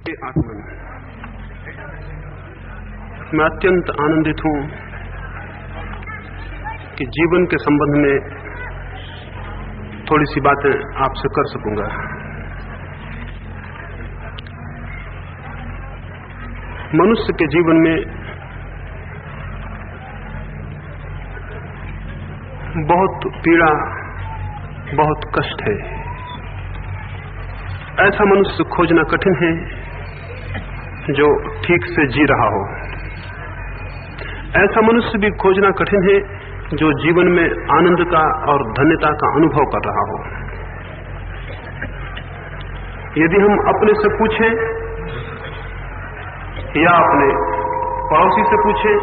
आत्मन, मैं अत्यंत आनंदित हूं कि जीवन के संबंध में थोड़ी सी बातें आपसे कर सकूंगा। मनुष्य के जीवन में बहुत पीड़ा, बहुत कष्ट है। ऐसा मनुष्य खोजना कठिन है जो ठीक से जी रहा हो। ऐसा मनुष्य भी खोजना कठिन है जो जीवन में आनंद का और धन्यता का अनुभव कर रहा हो। यदि हम अपने से पूछें या अपने पड़ोसी से पूछें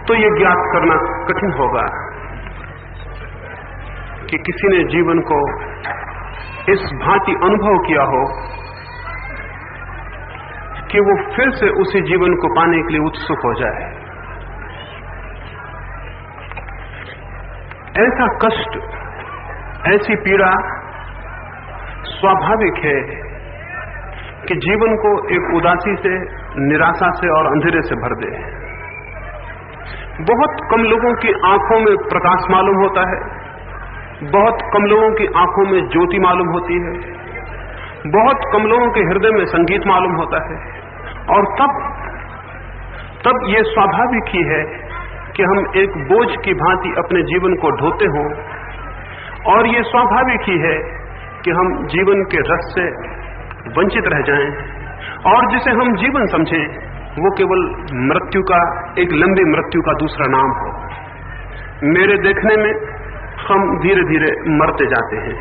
तो ये ज्ञात करना कठिन होगा कि किसी ने जीवन को इस भांति अनुभव किया हो कि वो फिर से उसी जीवन को पाने के लिए उत्सुक हो जाए। ऐसा कष्ट, ऐसी पीड़ा स्वाभाविक है कि जीवन को एक उदासी से, निराशा से और अंधेरे से भर दे। बहुत कम लोगों की आंखों में प्रकाश मालूम होता है, बहुत कम लोगों की आंखों में ज्योति मालूम होती है, बहुत कम लोगों के हृदय में संगीत मालूम होता है। और तब ये स्वाभाविक ही है कि हम एक बोझ की भांति अपने जीवन को ढोते हों, और ये स्वाभाविक ही है कि हम जीवन के रस से वंचित रह जाएं, और जिसे हम जीवन समझें वो केवल मृत्यु का, एक लंबी मृत्यु का दूसरा नाम हो। मेरे देखने में हम धीरे धीरे मरते जाते हैं,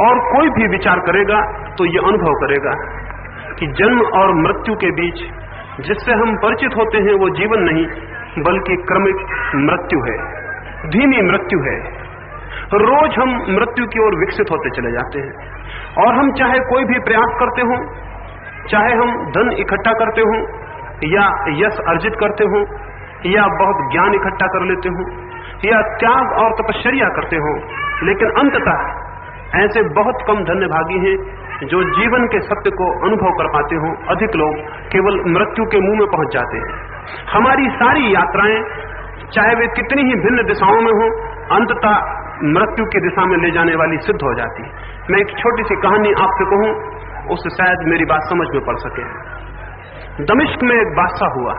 और कोई भी विचार करेगा तो ये अनुभव करेगा कि जन्म और मृत्यु के बीच जिससे हम परिचित होते हैं वो जीवन नहीं बल्कि क्रमिक मृत्यु है, धीमी मृत्यु है। रोज हम मृत्यु की ओर विकसित होते चले जाते हैं, और हम चाहे कोई भी प्रयास करते हों, चाहे हम धन इकट्ठा करते हों या यश अर्जित करते हों या बहुत ज्ञान इकट्ठा कर लेते हों या त्याग और तपश्चर्या करते हों, लेकिन अंततः ऐसे बहुत कम धन्यभागी हैं जो जीवन के सत्य को अनुभव कर पाते हों। अधिक लोग केवल मृत्यु के मुंह में पहुंच जाते हैं। हमारी सारी यात्राएं, चाहे वे कितनी ही भिन्न दिशाओं में हों, अंततः मृत्यु की दिशा में ले जाने वाली सिद्ध हो जाती। मैं एक छोटी सी कहानी आपसे कहूं, उससे शायद मेरी बात समझ में पड़ सके। दमिश्क में एक बादशाह हुआ,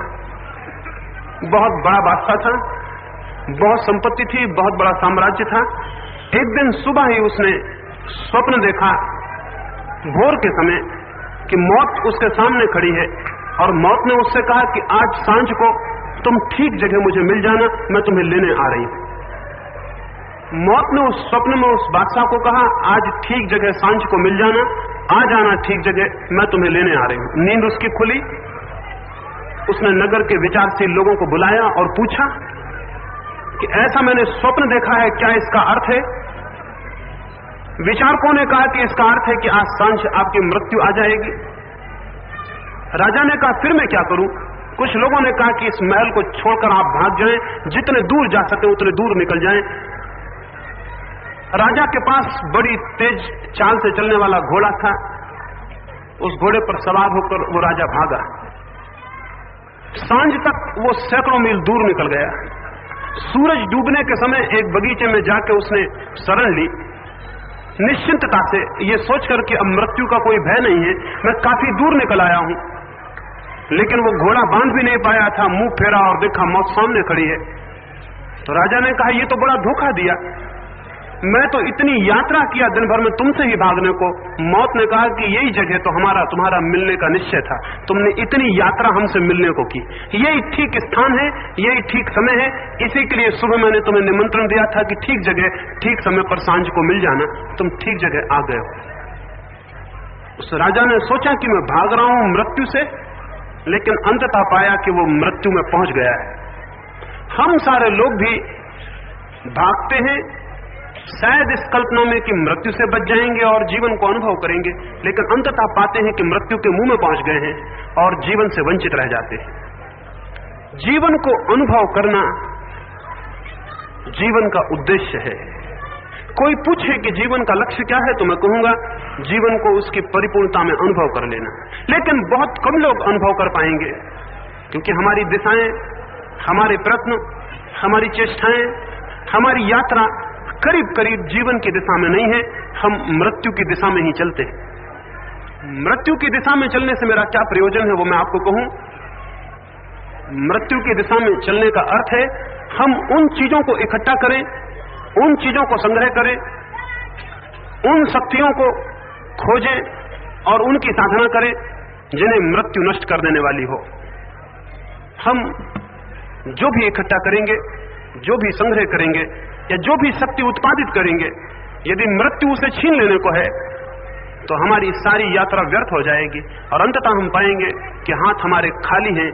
बहुत बड़ा बादशाह था, बहुत संपत्ति थी, बहुत बड़ा साम्राज्य था। एक दिन सुबह ही उसने स्वप्न देखा भोर के समय कि मौत उसके सामने खड़ी है, और मौत ने उससे कहा कि आज सांझ को तुम ठीक जगह मुझे मिल जाना, मैं तुम्हें लेने आ रही हूं। मौत ने उस स्वप्न में उस बादशाह को कहा, आज ठीक जगह सांझ को मिल जाना, आ जाना ठीक जगह, मैं तुम्हें लेने आ रही हूं। नींद उसकी खुली, उसने नगर के विचारशील लोगों को बुलाया और पूछा कि ऐसा मैंने स्वप्न देखा है, क्या इसका अर्थ है? विचारकों ने कहा कि इसका अर्थ है कि आज सांझ आपकी मृत्यु आ जाएगी। राजा ने कहा फिर मैं क्या करूं? कुछ लोगों ने कहा कि इस महल को छोड़कर आप भाग जाएं, जितने दूर जा सके उतने दूर निकल जाएं। राजा के पास बड़ी तेज चाल से चलने वाला घोड़ा था, उस घोड़े पर सवार होकर वो राजा भागा। सांझ तक वो सैकड़ों मील दूर निकल गया। सूरज डूबने के समय एक बगीचे में जाके उसने शरण ली, निश्चिंतता से ये सोचकर कि अब मृत्यु का कोई भय नहीं है, मैं काफी दूर निकल आया हूं। लेकिन वो घोड़ा बांध भी नहीं पाया था, मुंह फेरा और देखा मौत सामने खड़ी है। तो राजा ने कहा ये तो बड़ा धोखा दिया, मैं तो इतनी यात्रा किया दिन भर में तुमसे ही भागने को। मौत ने कहा कि यही जगह तो तुम्हारा मिलने का निश्चय था, तुमने इतनी यात्रा हमसे मिलने को की, यही ठीक स्थान है, यही ठीक समय है, इसी के लिए सुबह मैंने तुम्हें निमंत्रण दिया था कि ठीक जगह ठीक समय पर सांझ को मिल जाना, तुम ठीक जगह आ गए हो। उस राजा ने सोचा कि मैं भाग रहा हूं मृत्यु से, लेकिन अंततः पाया कि वो मृत्यु में पहुंच गया है। हम सारे लोग भी भागते हैं, शायद इस कल्पना में कि मृत्यु से बच जाएंगे और जीवन को अनुभव करेंगे, लेकिन अंततः पाते हैं कि मृत्यु के मुंह में पहुंच गए हैं और जीवन से वंचित रह जाते हैं। जीवन को अनुभव करना जीवन का उद्देश्य है। कोई पूछे कि जीवन का लक्ष्य क्या है तो मैं कहूंगा जीवन को उसकी परिपूर्णता में अनुभव कर लेना। लेकिन बहुत कम लोग अनुभव कर पाएंगे, क्योंकि हमारी दिशाएं, हमारे प्रयत्न, हमारी चेष्टाएं, हमारी यात्रा करीब करीब जीवन की दिशा में नहीं है। हम मृत्यु की दिशा में ही चलते हैं। मृत्यु की दिशा में चलने से मेरा क्या प्रयोजन है वो मैं आपको कहूं। मृत्यु की दिशा में चलने का अर्थ है हम उन चीजों को इकट्ठा करें, उन चीजों को संग्रह करें, उन शक्तियों को खोजें और उनकी साधना करें जिन्हें मृत्यु नष्ट कर देने वाली हो। हम जो भी इकट्ठा करेंगे, जो भी संग्रह करेंगे या जो भी शक्ति उत्पादित करेंगे, यदि मृत्यु उसे छीन लेने को है तो हमारी सारी यात्रा व्यर्थ हो जाएगी और अंततः हम पाएंगे कि हाथ हमारे खाली हैं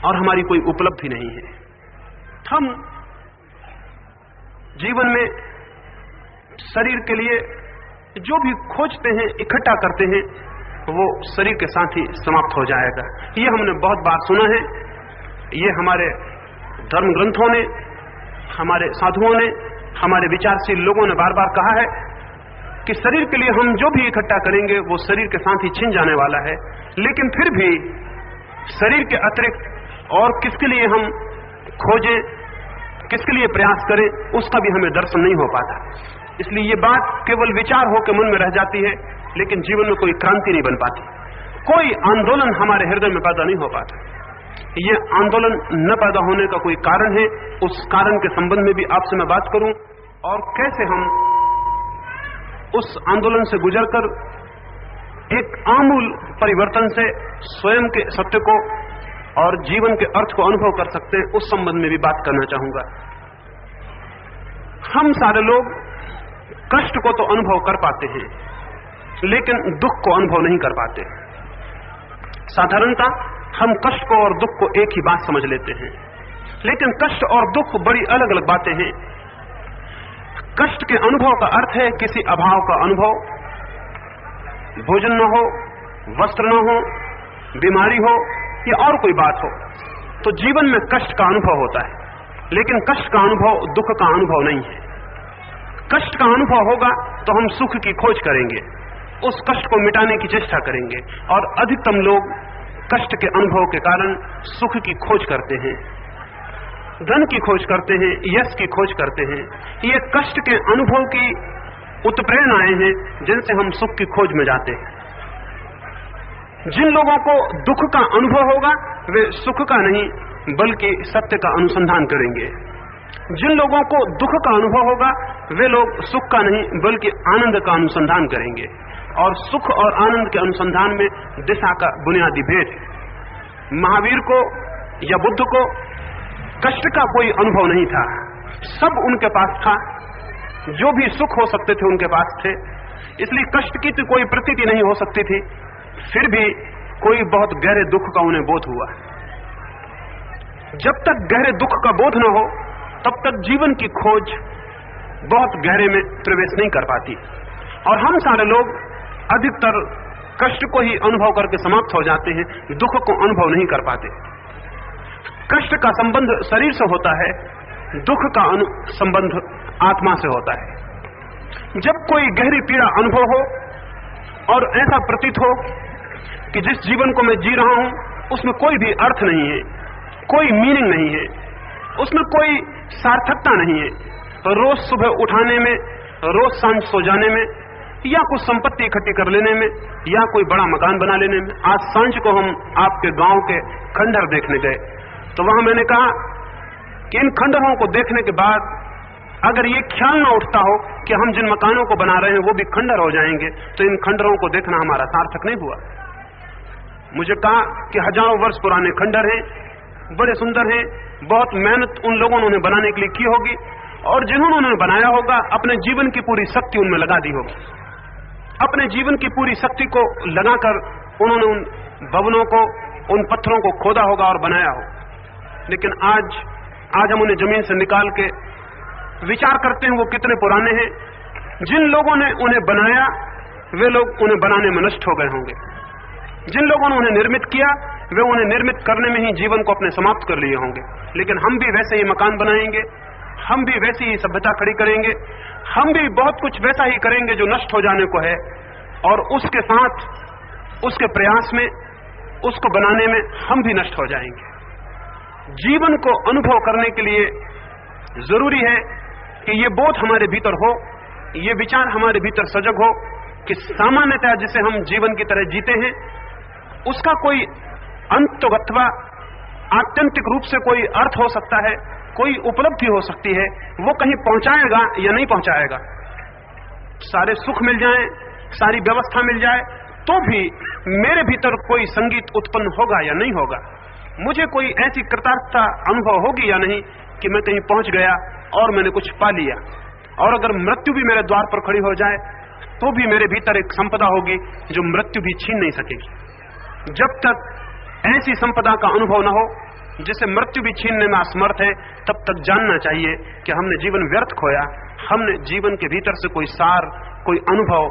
और हमारी कोई उपलब्धि नहीं है। हम जीवन में शरीर के लिए जो भी खोजते हैं, इकट्ठा करते हैं, वो शरीर के साथ ही समाप्त हो जाएगा। ये हमने बहुत बार सुना है। ये हमारे धर्म ग्रंथों ने, हमारे साधुओं ने, हमारे विचारशील लोगों ने बार बार कहा है कि शरीर के लिए हम जो भी इकट्ठा करेंगे वो शरीर के साथ ही छिन जाने वाला है। लेकिन फिर भी शरीर के अतिरिक्त और किसके लिए हम खोजें, किसके लिए प्रयास करें, उसका भी हमें दर्शन नहीं हो पाता। इसलिए ये बात केवल विचार होकर मन में रह जाती है, लेकिन जीवन में कोई क्रांति नहीं बन पाती, कोई आंदोलन हमारे हृदय में पैदा नहीं हो पाता। ये आंदोलन न पैदा होने का कोई कारण है, उस कारण के संबंध में भी आपसे मैं बात करूं और कैसे हम उस आंदोलन से गुजरकर एक आमूल परिवर्तन से स्वयं के सत्य को और जीवन के अर्थ को अनुभव कर सकते हैं, उस संबंध में भी बात करना चाहूंगा। हम सारे लोग कष्ट को तो अनुभव कर पाते हैं, लेकिन दुख को अनुभव नहीं कर पाते। साधारणतः हम कष्ट को और दुख को एक ही बात समझ लेते हैं, लेकिन कष्ट और दुख बड़ी अलग अलग बातें हैं। कष्ट के अनुभव का अर्थ है किसी अभाव का अनुभव, भोजन न हो, वस्त्र न हो, बीमारी हो या और कोई बात हो, तो जीवन में कष्ट का अनुभव होता है। लेकिन कष्ट का अनुभव दुख का अनुभव नहीं है। कष्ट का अनुभव होगा तो हम सुख की खोज करेंगे, उस कष्ट को मिटाने की चेष्टा करेंगे, और अधिकतम लोग कष्ट के अनुभव के कारण सुख की खोज करते हैं, धन की खोज करते हैं, यश की खोज करते हैं। ये कष्ट के अनुभव की उत्प्रेरणाएं हैं जिनसे हम सुख की खोज में जाते हैं। जिन लोगों को दुख का अनुभव होगा वे सुख का नहीं बल्कि सत्य का अनुसंधान करेंगे। जिन लोगों को दुख का अनुभव होगा वे लोग सुख का नहीं बल्कि आनंद का अनुसंधान करेंगे, और सुख और आनंद के अनुसंधान में दिशा का बुनियादी भेद है। महावीर को या बुद्ध को कष्ट का कोई अनुभव नहीं था, सब उनके पास था, जो भी सुख हो सकते थे उनके पास थे, इसलिए कष्ट की तो कोई प्रतीति नहीं हो सकती थी। फिर भी कोई बहुत गहरे दुख का उन्हें बोध हुआ। जब तक गहरे दुख का बोध न हो तब तक जीवन की खोज बहुत गहरे में प्रवेश नहीं कर पाती, और हम सारे लोग अधिकतर कष्ट को ही अनुभव करके समाप्त हो जाते हैं, दुख को अनुभव नहीं कर पाते। कष्ट का संबंध शरीर से होता है, दुख का संबंध आत्मा से होता है। जब कोई गहरी पीड़ा अनुभव हो और ऐसा प्रतीत हो कि जिस जीवन को मैं जी रहा हूं उसमें कोई भी अर्थ नहीं है, कोई मीनिंग नहीं है, उसमें कोई सार्थकता नहीं है, रोज सुबह उठाने में, रोज सांझ सो जाने में, या कुछ संपत्ति इकट्ठी कर लेने में, या कोई बड़ा मकान बना लेने में। आज सांझ को हम आपके गांव के खंडहर देखने गए, तो वहां मैंने कहा कि इन खंडहरों को देखने के बाद अगर ये ख्याल ना उठता हो कि हम जिन मकानों को बना रहे हैं वो भी खंडहर हो जाएंगे, तो इन खंडहरों को देखना हमारा सार्थक नहीं हुआ। मुझे कहा कि हजारों वर्ष पुराने खंडहर हैं, बड़े सुंदर हैं, बहुत मेहनत उन लोगों ने उन्हें बनाने के लिए की होगी, और जिन्होंने उन्हें बनाया होगा अपने जीवन की पूरी शक्ति उनमें लगा दी होगी। अपने जीवन की पूरी शक्ति को लगाकर उन्होंने उन भवनों को, उन पत्थरों को खोदा होगा और बनाया हो। लेकिन आज हम उन्हें जमीन से निकाल के विचार करते हैं वो कितने पुराने हैं। जिन लोगों ने उन्हें बनाया वे लोग उन्हें बनाने में नष्ट हो गए होंगे, जिन लोगों ने उन्हें निर्मित किया वे उन्हें निर्मित करने में ही जीवन को अपने समाप्त कर लिए होंगे। लेकिन हम भी वैसे ही मकान बनाएंगे, हम भी वैसी ही सभ्यता खड़ी करेंगे, हम भी बहुत कुछ वैसा ही करेंगे जो नष्ट हो जाने को है, और उसके साथ उसके प्रयास में, उसको बनाने में हम भी नष्ट हो जाएंगे। जीवन को अनुभव करने के लिए जरूरी है कि ये बोध हमारे भीतर हो, ये विचार हमारे भीतर सजग हो कि सामान्यतः जिसे हम जीवन की तरह जीते हैं उसका कोई अंत अथवा आत्यंतिक रूप से कोई अर्थ हो सकता है, कोई उपलब्धि हो सकती है, वो कहीं पहुंचाएगा या नहीं पहुंचाएगा। सारे सुख मिल जाएं, सारी व्यवस्था मिल जाए, तो भी मेरे भीतर कोई संगीत उत्पन्न होगा या नहीं होगा, मुझे कोई ऐसी कृतार्थता अनुभव होगी या नहीं कि मैं कहीं पहुंच गया और मैंने कुछ पा लिया। और अगर मृत्यु भी मेरे द्वार पर खड़ी हो जाए तो भी मेरे भीतर एक संपदा होगी जो मृत्यु भी छीन नहीं सकेगी। जब तक ऐसी संपदा का अनुभव न हो जिसे मृत्यु भी छीनने में असमर्थ है, तब तक जानना चाहिए कि हमने जीवन व्यर्थ खोया, हमने जीवन के भीतर से कोई सार, कोई अनुभव,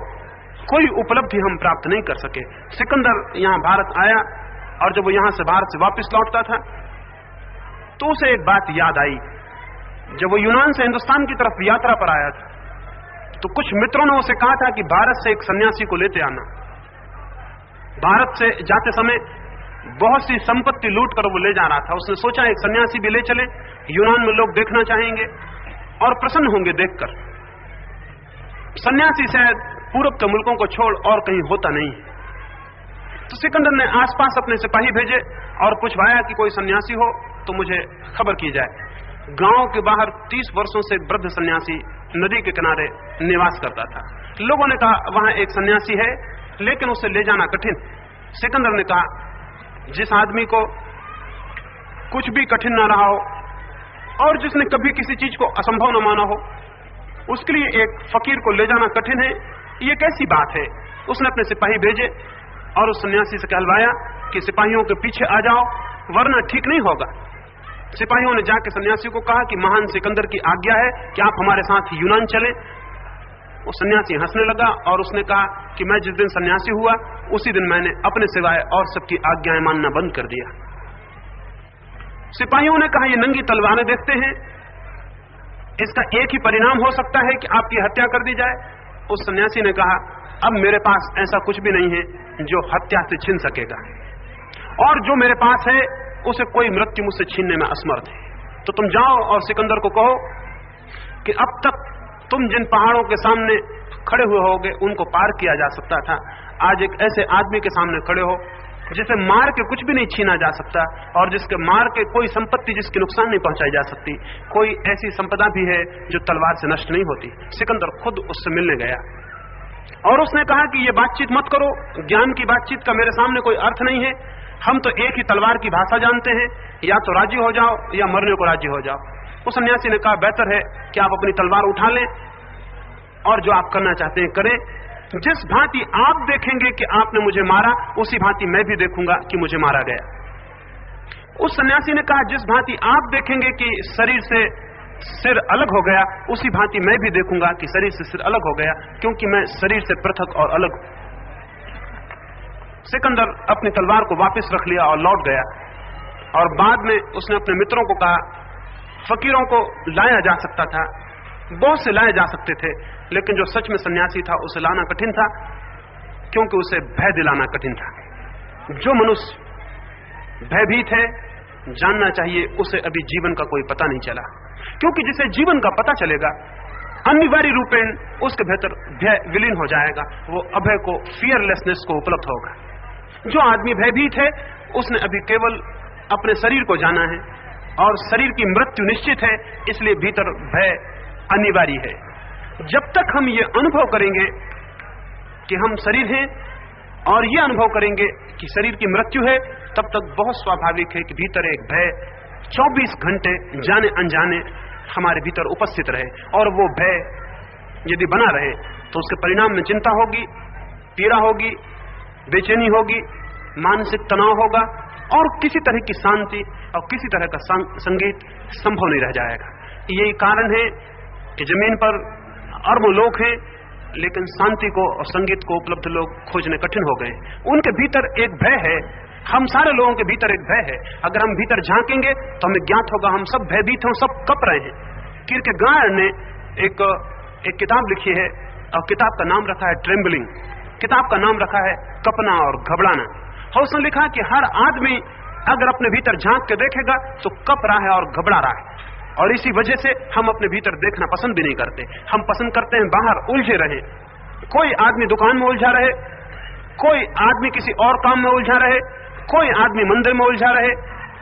कोई उपलब्धि हम प्राप्त नहीं कर सके। सिकंदर यहाँ भारत आया और जब वो यहाँ से भारत से वापस लौटता था तो उसे एक बात याद आई। जब वो यूनान से हिंदुस्तान की तरफ यात्रा पर आया था तो कुछ मित्रों ने उसे कहा था कि भारत से एक सन्यासी को लेते आना। भारत से जाते समय बहुत सी संपत्ति लूट कर वो ले जा रहा था। उसने सोचा एक सन्यासी भी ले चले, यूनान में लोग देखना चाहेंगे और प्रसन्न होंगे देखकर। सन्यासी शायद पूरब के मुल्कों को छोड़ और कहीं होता नहीं। तो सिकंदर ने आसपास अपने सिपाही भेजे और पूछवाया कि कोई सन्यासी हो तो मुझे खबर की जाए। गांव के बाहर 30 वर्षों से वृद्ध सन्यासी नदी के किनारे निवास करता था। लोगों ने कहा वहां एक सन्यासी है लेकिन उसे ले जाना कठिन। सिकंदर ने कहा जिस आदमी को कुछ भी कठिन ना रहा हो और जिसने कभी किसी चीज को असंभव न माना हो, उसके लिए एक फकीर को ले जाना कठिन है, ये कैसी बात है। उसने अपने सिपाही भेजे और उस सन्यासी से कहलवाया कि सिपाहियों के पीछे आ जाओ वरना ठीक नहीं होगा। सिपाहियों ने जाके सन्यासी को कहा कि महान सिकंदर की आज्ञा है कि आप हमारे साथ यूनान चलें। वो सन्यासी हंसने लगा और उसने कहा कि मैं जिस दिन सन्यासी हुआ उसी दिन मैंने अपने सिवाय और सबकी आज्ञाएं मानना बंद कर दिया। सिपाहियों ने कहा ये नंगी तलवारें देखते हैं, इसका एक ही परिणाम हो सकता है कि आपकी हत्या कर दी जाए। उस सन्यासी ने कहा अब मेरे पास ऐसा कुछ भी नहीं है जो हत्या से छीन सकेगा, और जो मेरे पास है उसे कोई मृत्यु मुझसे छीनने में असमर्थ है। तो तुम जाओ और सिकंदर को कहो कि अब तक तुम जिन पहाड़ों के सामने खड़े हुए होगे उनको पार किया जा सकता था, आज एक ऐसे आदमी के सामने खड़े हो जिसे मार के कुछ भी नहीं छीना जा सकता और जिसके मार के कोई संपत्ति जिसकी नुकसान नहीं पहुंचाई जा सकती, कोई ऐसी संपदा भी है जो तलवार से नष्ट नहीं होती। सिकंदर खुद उससे मिलने गया और उसने कहा कि ये बातचीत मत करो, ज्ञान की बातचीत का मेरे सामने कोई अर्थ नहीं है। हम तो एक ही तलवार की भाषा जानते हैं, या तो राजी हो जाओ या मरने को राजी हो जाओ। उस सन्यासी ने कहा बेहतर है कि आप अपनी तलवार उठा लें और जो आप करना चाहते हैं करें। जिस भांति आप देखेंगे कि आपने मुझे मारा उसी भांति मैं भी देखूंगा कि मुझे मारा गया। उस सन्यासी ने कहा जिस भांति आप देखेंगे कि शरीर से सिर अलग हो गया उसी भांति मैं भी देखूंगा कि शरीर से सिर अलग हो गया, क्योंकि मैं शरीर से पृथक और अलग हूं। सिकंदर अपनी तलवार को वापस रख लिया और लौट गया और बाद में उसने अपने मित्रों को कहा फकीरों को लाया जा सकता था, बहुत से लाए जा सकते थे, लेकिन जो सच में सन्यासी था उसे लाना कठिन था, क्योंकि उसे भय दिलाना कठिन था। जो मनुष्य भयभीत है जानना चाहिए उसे अभी जीवन का कोई पता नहीं चला, क्योंकि जिसे जीवन का पता चलेगा अनिवार्य रूपेण उसके भीतर भय विलीन हो जाएगा, वो अभय को, फियरलेसनेस को उपलब्ध होगा। जो आदमी भयभीत है उसने अभी केवल अपने शरीर को जाना है और शरीर की मृत्यु निश्चित है, इसलिए भीतर भय अनिवार्य है। जब तक हम ये अनुभव करेंगे कि हम शरीर हैं और ये अनुभव करेंगे कि शरीर की मृत्यु है, तब तक बहुत स्वाभाविक है कि भीतर एक भय 24 घंटे जाने अनजाने हमारे भीतर उपस्थित रहे, और वो भय यदि बना रहे तो उसके परिणाम में चिंता होगी, पीड़ा होगी, बेचैनी होगी, मानसिक तनाव होगा और किसी तरह की शांति और किसी तरह का संगीत संभव नहीं रह जाएगा। यही कारण है कि जमीन पर अरबों लोग हैं लेकिन शांति को और संगीत को उपलब्ध लोग खोजने कठिन हो गए। उनके भीतर एक भय है, हम सारे लोगों के भीतर एक भय है। अगर हम भीतर झांकेंगे तो हमें ज्ञात होगा हम सब भयभीत हैं, सब कप रहे हैं, कीरकेगार्ड ने एक किताब लिखी है और किताब का नाम रखा है ट्रेम्बलिंग। किताब का नाम रखा है कपना और घबराना। और उसने लिखा कि हर आदमी अगर अपने भीतर झांक के देखेगा तो कप रहा है और घबरा रहा है, और इसी वजह से हम अपने भीतर देखना पसंद भी नहीं करते। हम पसंद करते हैं बाहर उलझे रहे। कोई आदमी दुकान में उलझा रहे, कोई आदमी किसी और काम में उलझा रहे, कोई आदमी मंदिर में उलझा रहे,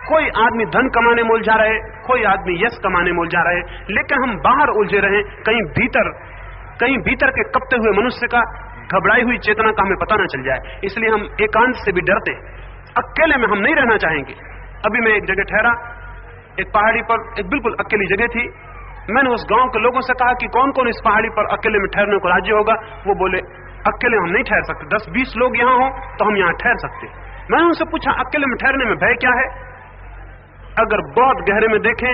कोई आदमी धन कमाने में उलझा रहे, कोई आदमी यश कमाने में उलझा रहे, लेकिन हम बाहर उलझे रहे। कहीं भीतर के कपते हुए मनुष्य का, घबराई हुई चेतना का हमें पता न चल जाए। इसलिए हम एकांत से भी डरते। अकेले में हम नहीं रहना चाहेंगे। अभी मैं एक जगह ठहरा, एक पहाड़ी पर एक बिल्कुल अकेली जगह थी। मैंने उस गांव के लोगों से कहा कि कौन कौन इस पहाड़ी पर अकेले में ठहरने को राजी होगा। वो बोले अकेले हम नहीं ठहर सकते, 10-20 लोग यहाँ हो तो हम यहाँ ठहर सकते। मैंने उनसे पूछा अकेले में ठहरने में भय क्या है? अगर बहुत गहरे में देखें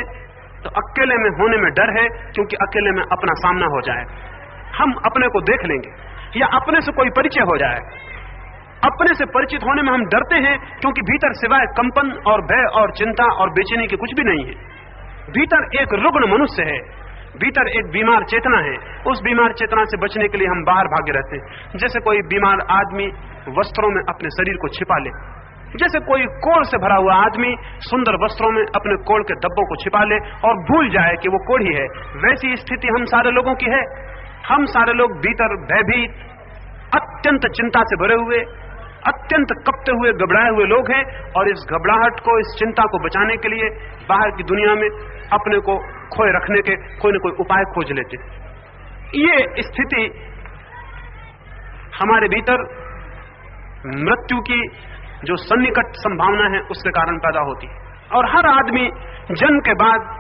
तो अकेले में होने में डर है, क्योंकि अकेले में अपना सामना हो जाए, हम अपने को देख लेंगे, या अपने से कोई परिचय हो जाए। अपने से परिचित होने में हम डरते हैं, क्योंकि भीतर सिवाय कंपन और भय और चिंता और बेचैनी के कुछ भी नहीं है। भीतर एक रुग्ण मनुष्य है, भीतर एक बीमार चेतना है। उस बीमार चेतना से बचने के लिए हम बाहर भागे रहते हैं। जैसे कोई बीमार आदमी वस्त्रों में अपने शरीर को छिपा ले, जैसे कोई कोढ़ से भरा हुआ आदमी सुंदर वस्त्रों में अपने कोढ़ के धब्बों को छिपा ले और भूल जाए कि वो कोढ़ी है, वैसी स्थिति हम सारे लोगों की है। हम सारे लोग भीतर भयभीत, अत्यंत चिंता से भरे हुए, अत्यंत कपते हुए, घबराए हुए लोग हैं। और इस घबराहट को, इस चिंता को बचाने के लिए बाहर की दुनिया में अपने को खोए रखने के कोई न कोई उपाय खोज लेते। ये स्थिति हमारे भीतर मृत्यु की जो सन्निकट संभावना है उसके कारण पैदा होती है। और हर आदमी जन्म के बाद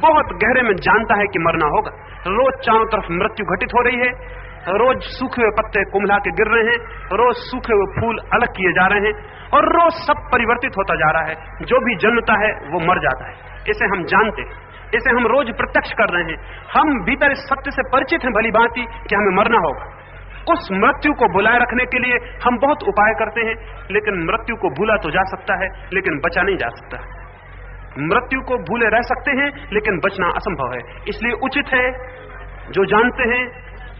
बहुत गहरे में जानता है कि मरना होगा। रोज चारों तरफ मृत्यु घटित हो रही है, रोज सूखे हुए पत्ते कुम्हला के गिर रहे हैं, रोज सूखे हुए फूल अलग किए जा रहे हैं, और रोज सब परिवर्तित होता जा रहा है। जो भी जन्मता है वो मर जाता है। इसे हम जानते हैं, इसे हम रोज प्रत्यक्ष कर रहे हैं। हम भीतर इस सत्य से परिचित हैं भली भांति कि हमें मरना होगा। उस मृत्यु को भुलाए रखने के लिए हम बहुत उपाय करते हैं, लेकिन मृत्यु को भूला तो जा सकता है, लेकिन बचा नहीं जा सकता। मृत्यु को भूले रह सकते हैं, लेकिन बचना असंभव है। इसलिए उचित है जो जानते हैं,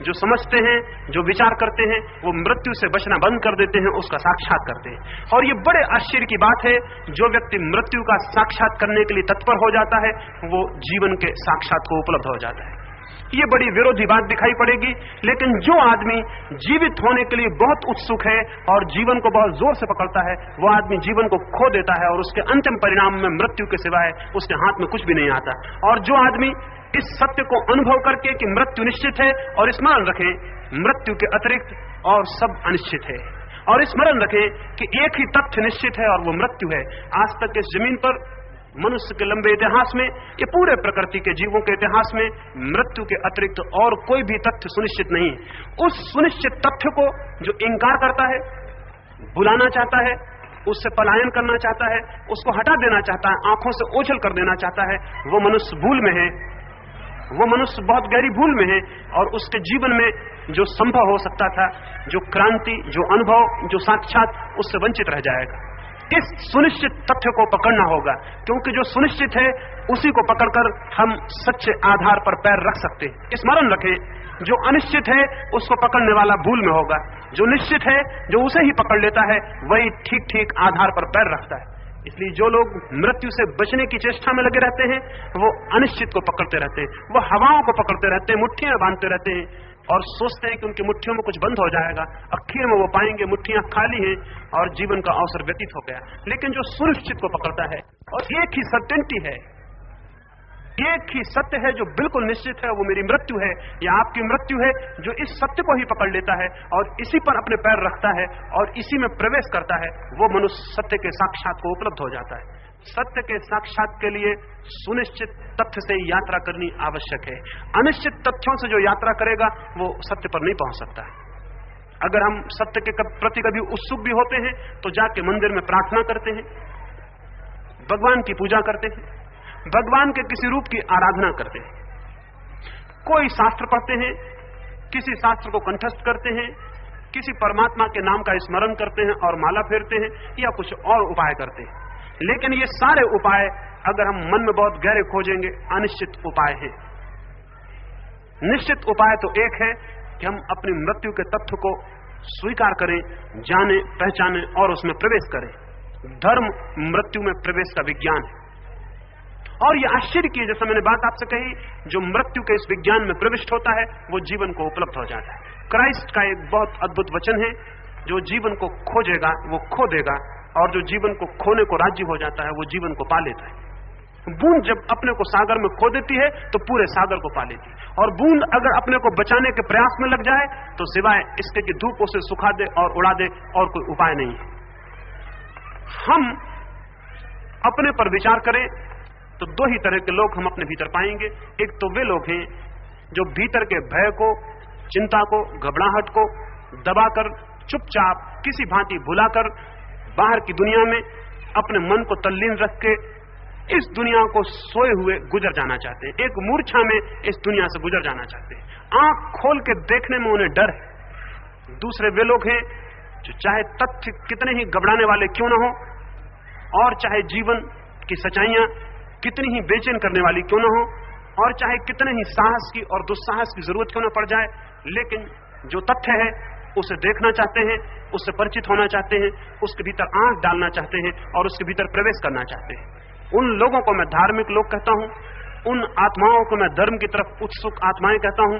जो समझते हैं, जो विचार करते हैं, वो मृत्यु से बचना बंद कर देते हैं, उसका साक्षात करते हैं। और ये बड़े आश्चर्य की बात है, जो व्यक्ति मृत्यु का साक्षात करने के लिए तत्पर हो जाता है वो जीवन के साक्षात को उपलब्ध हो जाता है। ये बड़ी विरोधी बात दिखाई पड़ेगी, लेकिन जो आदमी जीवित होने के लिए बहुत उत्सुक है और जीवन को बहुत जोर से पकड़ता है, वो आदमी जीवन को खो देता है और उसके अंतिम परिणाम में मृत्यु के सिवाय उसके हाथ में कुछ भी नहीं आता। और जो आदमी इस सत्य को अनुभव करके कि मृत्यु निश्चित है, और स्मरण रखें मृत्यु के अतिरिक्त और सब अनिश्चित है, और स्मरण रखें कि एक ही तथ्य निश्चित है और वो मृत्यु है। आज तक इस जमीन पर मनुष्य के लंबे इतिहास में, ये पूरे प्रकृति के जीवों के इतिहास में मृत्यु के अतिरिक्त और कोई भी तथ्य सुनिश्चित नहीं। उस सुनिश्चित तथ्य को जो इंकार करता है, भुलाना चाहता है, उससे पलायन करना चाहता है, उसको हटा देना चाहता है, आंखों से ओझल कर देना चाहता है, वो मनुष्य भूल में है, वो मनुष्य बहुत गहरी भूल में है। और उसके जीवन में जो संभव हो सकता था, जो क्रांति, जो अनुभव, जो साक्षात, उससे वंचित रह जाएगा। इस सुनिश्चित तथ्य को पकड़ना होगा, क्योंकि जो सुनिश्चित है उसी को पकड़कर हम सच्चे आधार पर पैर रख सकते हैं। स्मरण रखें, जो अनिश्चित है उसको पकड़ने वाला भूल में होगा, जो निश्चित है, जो उसे ही पकड़ लेता है, वही ठीक ठीक आधार पर पैर रखता है। इसलिए जो लोग मृत्यु से बचने की चेष्टा में लगे रहते हैं, वो अनिश्चित को पकड़ते रहते हैं, वो हवाओं को पकड़ते रहते हैं, मुट्ठियां बांधते रहते हैं और सोचते हैं कि उनकी मुट्ठियों में कुछ बंद हो जाएगा। आखिर में वो पाएंगे मुट्ठियां खाली हैं और जीवन का अवसर व्यतीत हो गया। लेकिन जो सुनिश्चित को पकड़ता है, और एक ही सर्टेनिटी है, एक ही सत्य है जो बिल्कुल निश्चित है, वो मेरी मृत्यु है या आपकी मृत्यु है, जो इस सत्य को ही पकड़ लेता है और इसी पर अपने पैर रखता है और इसी में प्रवेश करता है, वो मनुष्य सत्य के साक्षात को उपलब्ध हो जाता है। सत्य के साक्षात के लिए सुनिश्चित तथ्य से यात्रा करनी आवश्यक है। अनिश्चित तथ्यों से जो यात्रा करेगा वो सत्य पर नहीं पहुंच सकता। अगर हम सत्य के प्रति कभी उत्सुक भी होते हैं तो जाके मंदिर में प्रार्थना करते हैं, भगवान की पूजा करते हैं, भगवान के किसी रूप की आराधना करते हैं, कोई शास्त्र पढ़ते हैं, किसी शास्त्र को कंठस्थ करते हैं, किसी परमात्मा के नाम का स्मरण करते हैं और माला फेरते हैं, या कुछ और उपाय करते हैं। लेकिन ये सारे उपाय अगर हम मन में बहुत गहरे खोजेंगे अनिश्चित उपाय हैं। निश्चित उपाय तो एक है कि हम अपनी मृत्यु के तथ्य को स्वीकार करें, जाने, पहचाने और उसमें प्रवेश करें। धर्म मृत्यु में प्रवेश का विज्ञान है। और यह आश्चर्य की, जैसा मैंने बात आपसे कही, जो मृत्यु के इस विज्ञान में प्रविष्ट होता है वो जीवन को उपलब्ध हो जाता है। क्राइस्ट का एक बहुत अद्भुत वचन है, जो जीवन को खोजेगा वो खो देगा, और जो जीवन को खोने को राजी हो जाता है वो जीवन को पा लेता है। बूंद जब अपने को सागर में खो देती है तो पूरे सागर को पा लेती है, और बूंद अगर अपने को बचाने के प्रयास में लग जाए तो सिवाय इसके कि धूप उसे सुखा दे और उड़ा दे और कोई उपाय नहीं है। हम अपने पर विचार करें तो दो ही तरह के लोग हम अपने भीतर पाएंगे। एक तो वे लोग हैं जो भीतर के भय को, चिंता को, घबराहट को दबाकर, चुपचाप किसी भांति भुलाकर बाहर की दुनिया में अपने मन को तल्लीन रख के इस दुनिया को सोए हुए गुजर जाना चाहते हैं, एक मूर्छा में इस दुनिया से गुजर जाना चाहते हैं। आंख खोल के देखने में उन्हें डर है। दूसरे वे लोग हैं जो चाहे तथ्य कितने ही घबराने वाले क्यों न हो, और चाहे जीवन की सच्चाइयां कितनी ही बेचैन करने वाली क्यों न हो, और चाहे कितने ही साहस की और दुस्साहस की जरूरत क्यों न पड़ जाए, लेकिन जो तथ्य है उसे देखना चाहते हैं, उससे परिचित होना चाहते हैं, उसके भीतर आंख डालना चाहते हैं और उसके भीतर प्रवेश करना चाहते हैं। उन लोगों को मैं धार्मिक लोग कहता हूं, उन आत्माओं को मैं धर्म की तरफ उत्सुक आत्माएं कहता हूं,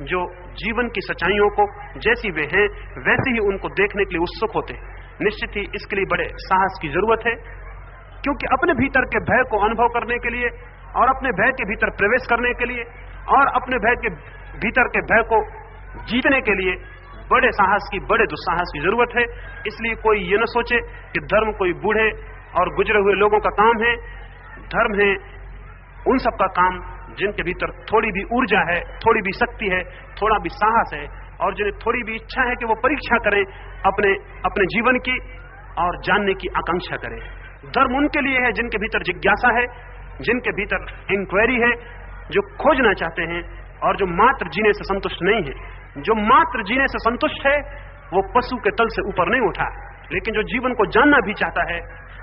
जो जीवन की सच्चाइयों को जैसी वे हैं वैसे ही उनको देखने के लिए उत्सुक होते हैं। निश्चित ही इसके लिए बड़े साहस की जरूरत है, क्योंकि अपने भीतर के भय को अनुभव करने के लिए और अपने भय के भीतर प्रवेश करने के लिए और अपने भय के भीतर के भय को जीतने के लिए बड़े साहस की, बड़े दुस्साहस की जरूरत है। इसलिए कोई ये न सोचे कि धर्म कोई बूढ़े और गुजरे हुए लोगों का काम है। धर्म है उन सबका काम जिनके भीतर थोड़ी भी ऊर्जा है, थोड़ी भी शक्ति है, थोड़ा भी साहस है, और जिन्हें थोड़ी भी इच्छा है कि वो परीक्षा करें अपने जीवन की और जानने की आकांक्षा करें। धर्म उनके लिए है जिनके भीतर जिज्ञासा है, जिनके भीतर इंक्वायरी है, जो खोजना चाहते हैं और जो मात्र जीने से संतुष्ट नहीं है। जो मात्र जीने से संतुष्ट है वो पशु के तल से ऊपर नहीं उठा, लेकिन जो जीवन को जानना भी चाहता है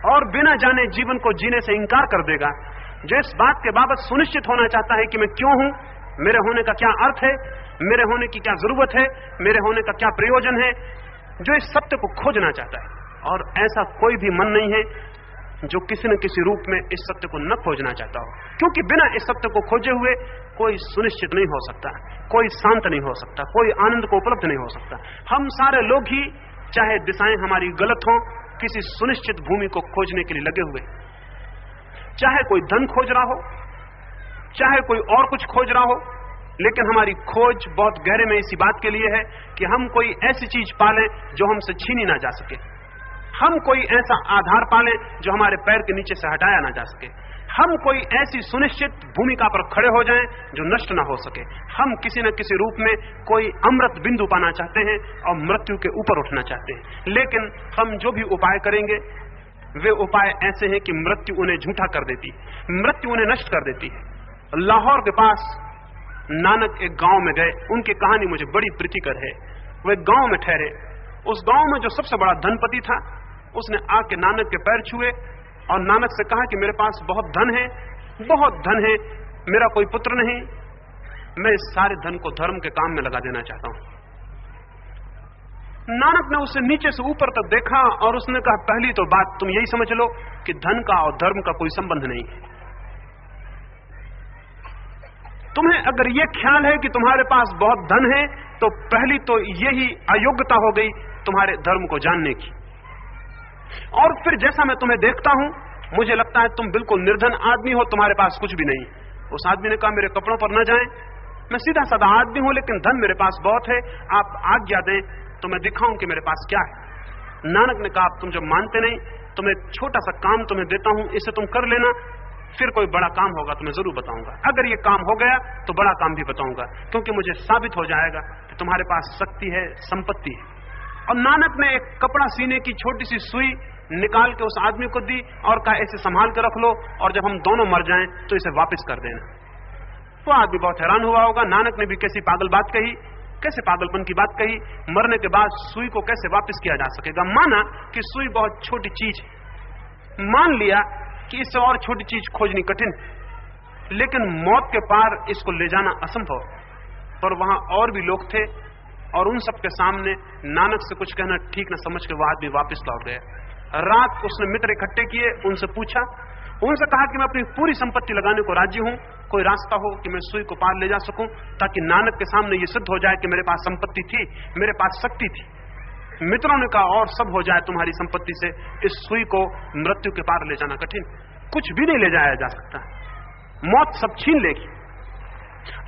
और बिना जाने जीवन को जीने से इंकार कर देगा, जो इस बात के बाबत सुनिश्चित होना चाहता है कि मैं क्यों हूं, मेरे होने का क्या अर्थ है, मेरे होने की क्या जरूरत है, मेरे होने का क्या प्रयोजन है, जो इस सत्य को खोजना चाहता है। और ऐसा कोई भी मन नहीं है जो किसी न किसी रूप में इस सत्य को न खोजना चाहता हो, क्योंकि बिना इस सत्य को खोजे हुए कोई सुनिश्चित नहीं हो सकता, कोई शांत नहीं हो सकता, कोई आनंद को उपलब्ध नहीं हो सकता। हम सारे लोग ही, चाहे दिशाएं हमारी गलत हों, किसी सुनिश्चित भूमि को खोजने के लिए लगे हुए, चाहे कोई धन खोज रहा हो, चाहे कोई और कुछ खोज रहा हो, लेकिन हमारी खोज बहुत गहरे में इसी बात के लिए है कि हम कोई ऐसी चीज पालें जो हमसे छीनी ना जा सके, हम कोई ऐसा आधार पालें जो हमारे पैर के नीचे से हटाया ना जा सके, हम कोई ऐसी सुनिश्चित भूमिका पर खड़े हो जाएं जो नष्ट ना हो सके। हम किसी न किसी रूप में कोई अमृत बिंदु पाना चाहते हैं और मृत्यु के ऊपर उठना चाहते हैं। लेकिन हम जो भी उपाय करेंगे वे उपाय ऐसे हैं कि मृत्यु उन्हें झूठा कर देती है, मृत्यु उन्हें नष्ट कर देती है। लाहौर के पास नानक एक गांव में गए, उनकी कहानी मुझे बड़ी प्रीतिकर है। वे गांव में ठहरे, उस गांव में जो सबसे बड़ा धनपति था उसने आके नानक के पैर छुए और नानक से कहा कि मेरे पास बहुत धन है, बहुत धन है, मेरा कोई पुत्र नहीं, मैं इस सारे धन को धर्म के काम में लगा देना चाहता हूं। नानक ने उसे नीचे से ऊपर तक देखा और उसने कहा, पहली तो बात तुम यही समझ लो कि धन का और धर्म का कोई संबंध नहीं है। तुम्हें अगर यह ख्याल है कि तुम्हारे पास बहुत धन है तो पहली तो यही अयोग्यता हो गई तुम्हारे धर्म को जानने की। और फिर जैसा मैं तुम्हें देखता हूं मुझे लगता है तुम बिल्कुल निर्धन आदमी हो, तुम्हारे पास कुछ भी नहीं। उस आदमी ने कहा, मेरे कपड़ों पर न जाएं, मैं सीधा साधा आदमी हूं लेकिन धन मेरे पास बहुत है, आप आज्ञा दें तो मैं दिखाऊं कि मेरे पास क्या है। नानक ने कहा, तुम जब मानते नहीं तो मैं एक छोटा सा काम तुम्हें देता हूं, इसे तुम कर लेना, फिर कोई बड़ा काम होगा तो मैं जरूर बताऊंगा। अगर ये काम हो गया तो बड़ा काम भी बताऊंगा, क्योंकि मुझे साबित हो जाएगा कि तुम्हारे पास शक्ति है, संपत्ति है। और नानक ने एक कपड़ा सीने की छोटी सी सुई निकाल के उस आदमी को दी और कहा, ऐसे संभाल के रख लो और जब हम दोनों मर जाएं तो इसे वापस कर देना। वो आदमी बहुत हैरान हुआ होगा, नानक ने भी कैसी पागल बात कही, कैसे पागलपन की बात कही, मरने के बाद सुई को कैसे वापस किया जा सकेगा। माना कि सुई बहुत छोटी चीज है, मान लिया कि इससे और छोटी चीज खोजनी कठिन, लेकिन मौत के पार इसको ले जाना असंभव। पर वहां और भी लोग थे और उन सब के सामने नानक से कुछ कहना ठीक न समझ के वो आदमी वापस लौट गया। रात उसने मित्र इकट्ठे किए, उनसे पूछा, उनसे कहा कि मैं अपनी पूरी संपत्ति लगाने को राजी हूं, कोई रास्ता हो कि मैं सुई को पार ले जा सकूं, ताकि नानक के सामने ये सिद्ध हो जाए कि मेरे पास संपत्ति थी, मेरे पास शक्ति थी। मित्रों ने कहा और सब हो जाए तुम्हारी संपत्ति से, इस सुई को मृत्यु के पार ले जाना कठिन, कुछ भी नहीं ले जाया जा सकता, मौत सब छीन लेगी।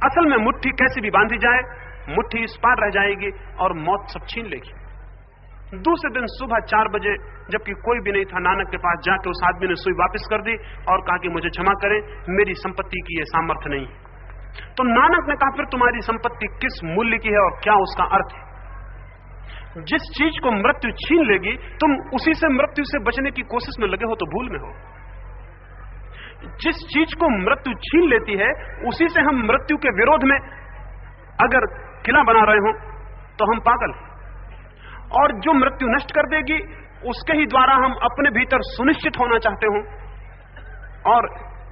असल में मुट्ठी कैसी भी बांधी जाए, मुट्ठी इस पार रह जाएगी और मौत सब छीन लेगी। दूसरे दिन सुबह 4 बजे, जबकि कोई भी नहीं था, नानक के पास जाके उस आदमी ने सुई वापस कर दी और कहा कि मुझे क्षमा करें, मेरी संपत्ति की यह सामर्थ्य नहीं। तो नानक ने कहा, फिर तुम्हारी संपत्ति किस मूल्य की है और क्या उसका अर्थ है? जिस चीज को मृत्यु छीन लेगी, तुम उसी से मृत्यु से बचने की कोशिश में लगे हो तो भूल में हो। जिस चीज को मृत्यु छीन लेती है, उसी से हम मृत्यु के विरोध में अगर किला बना रहे हो तो हम पागल हैं। और जो मृत्यु नष्ट कर देगी, उसके ही द्वारा हम अपने भीतर सुनिश्चित होना चाहते हो और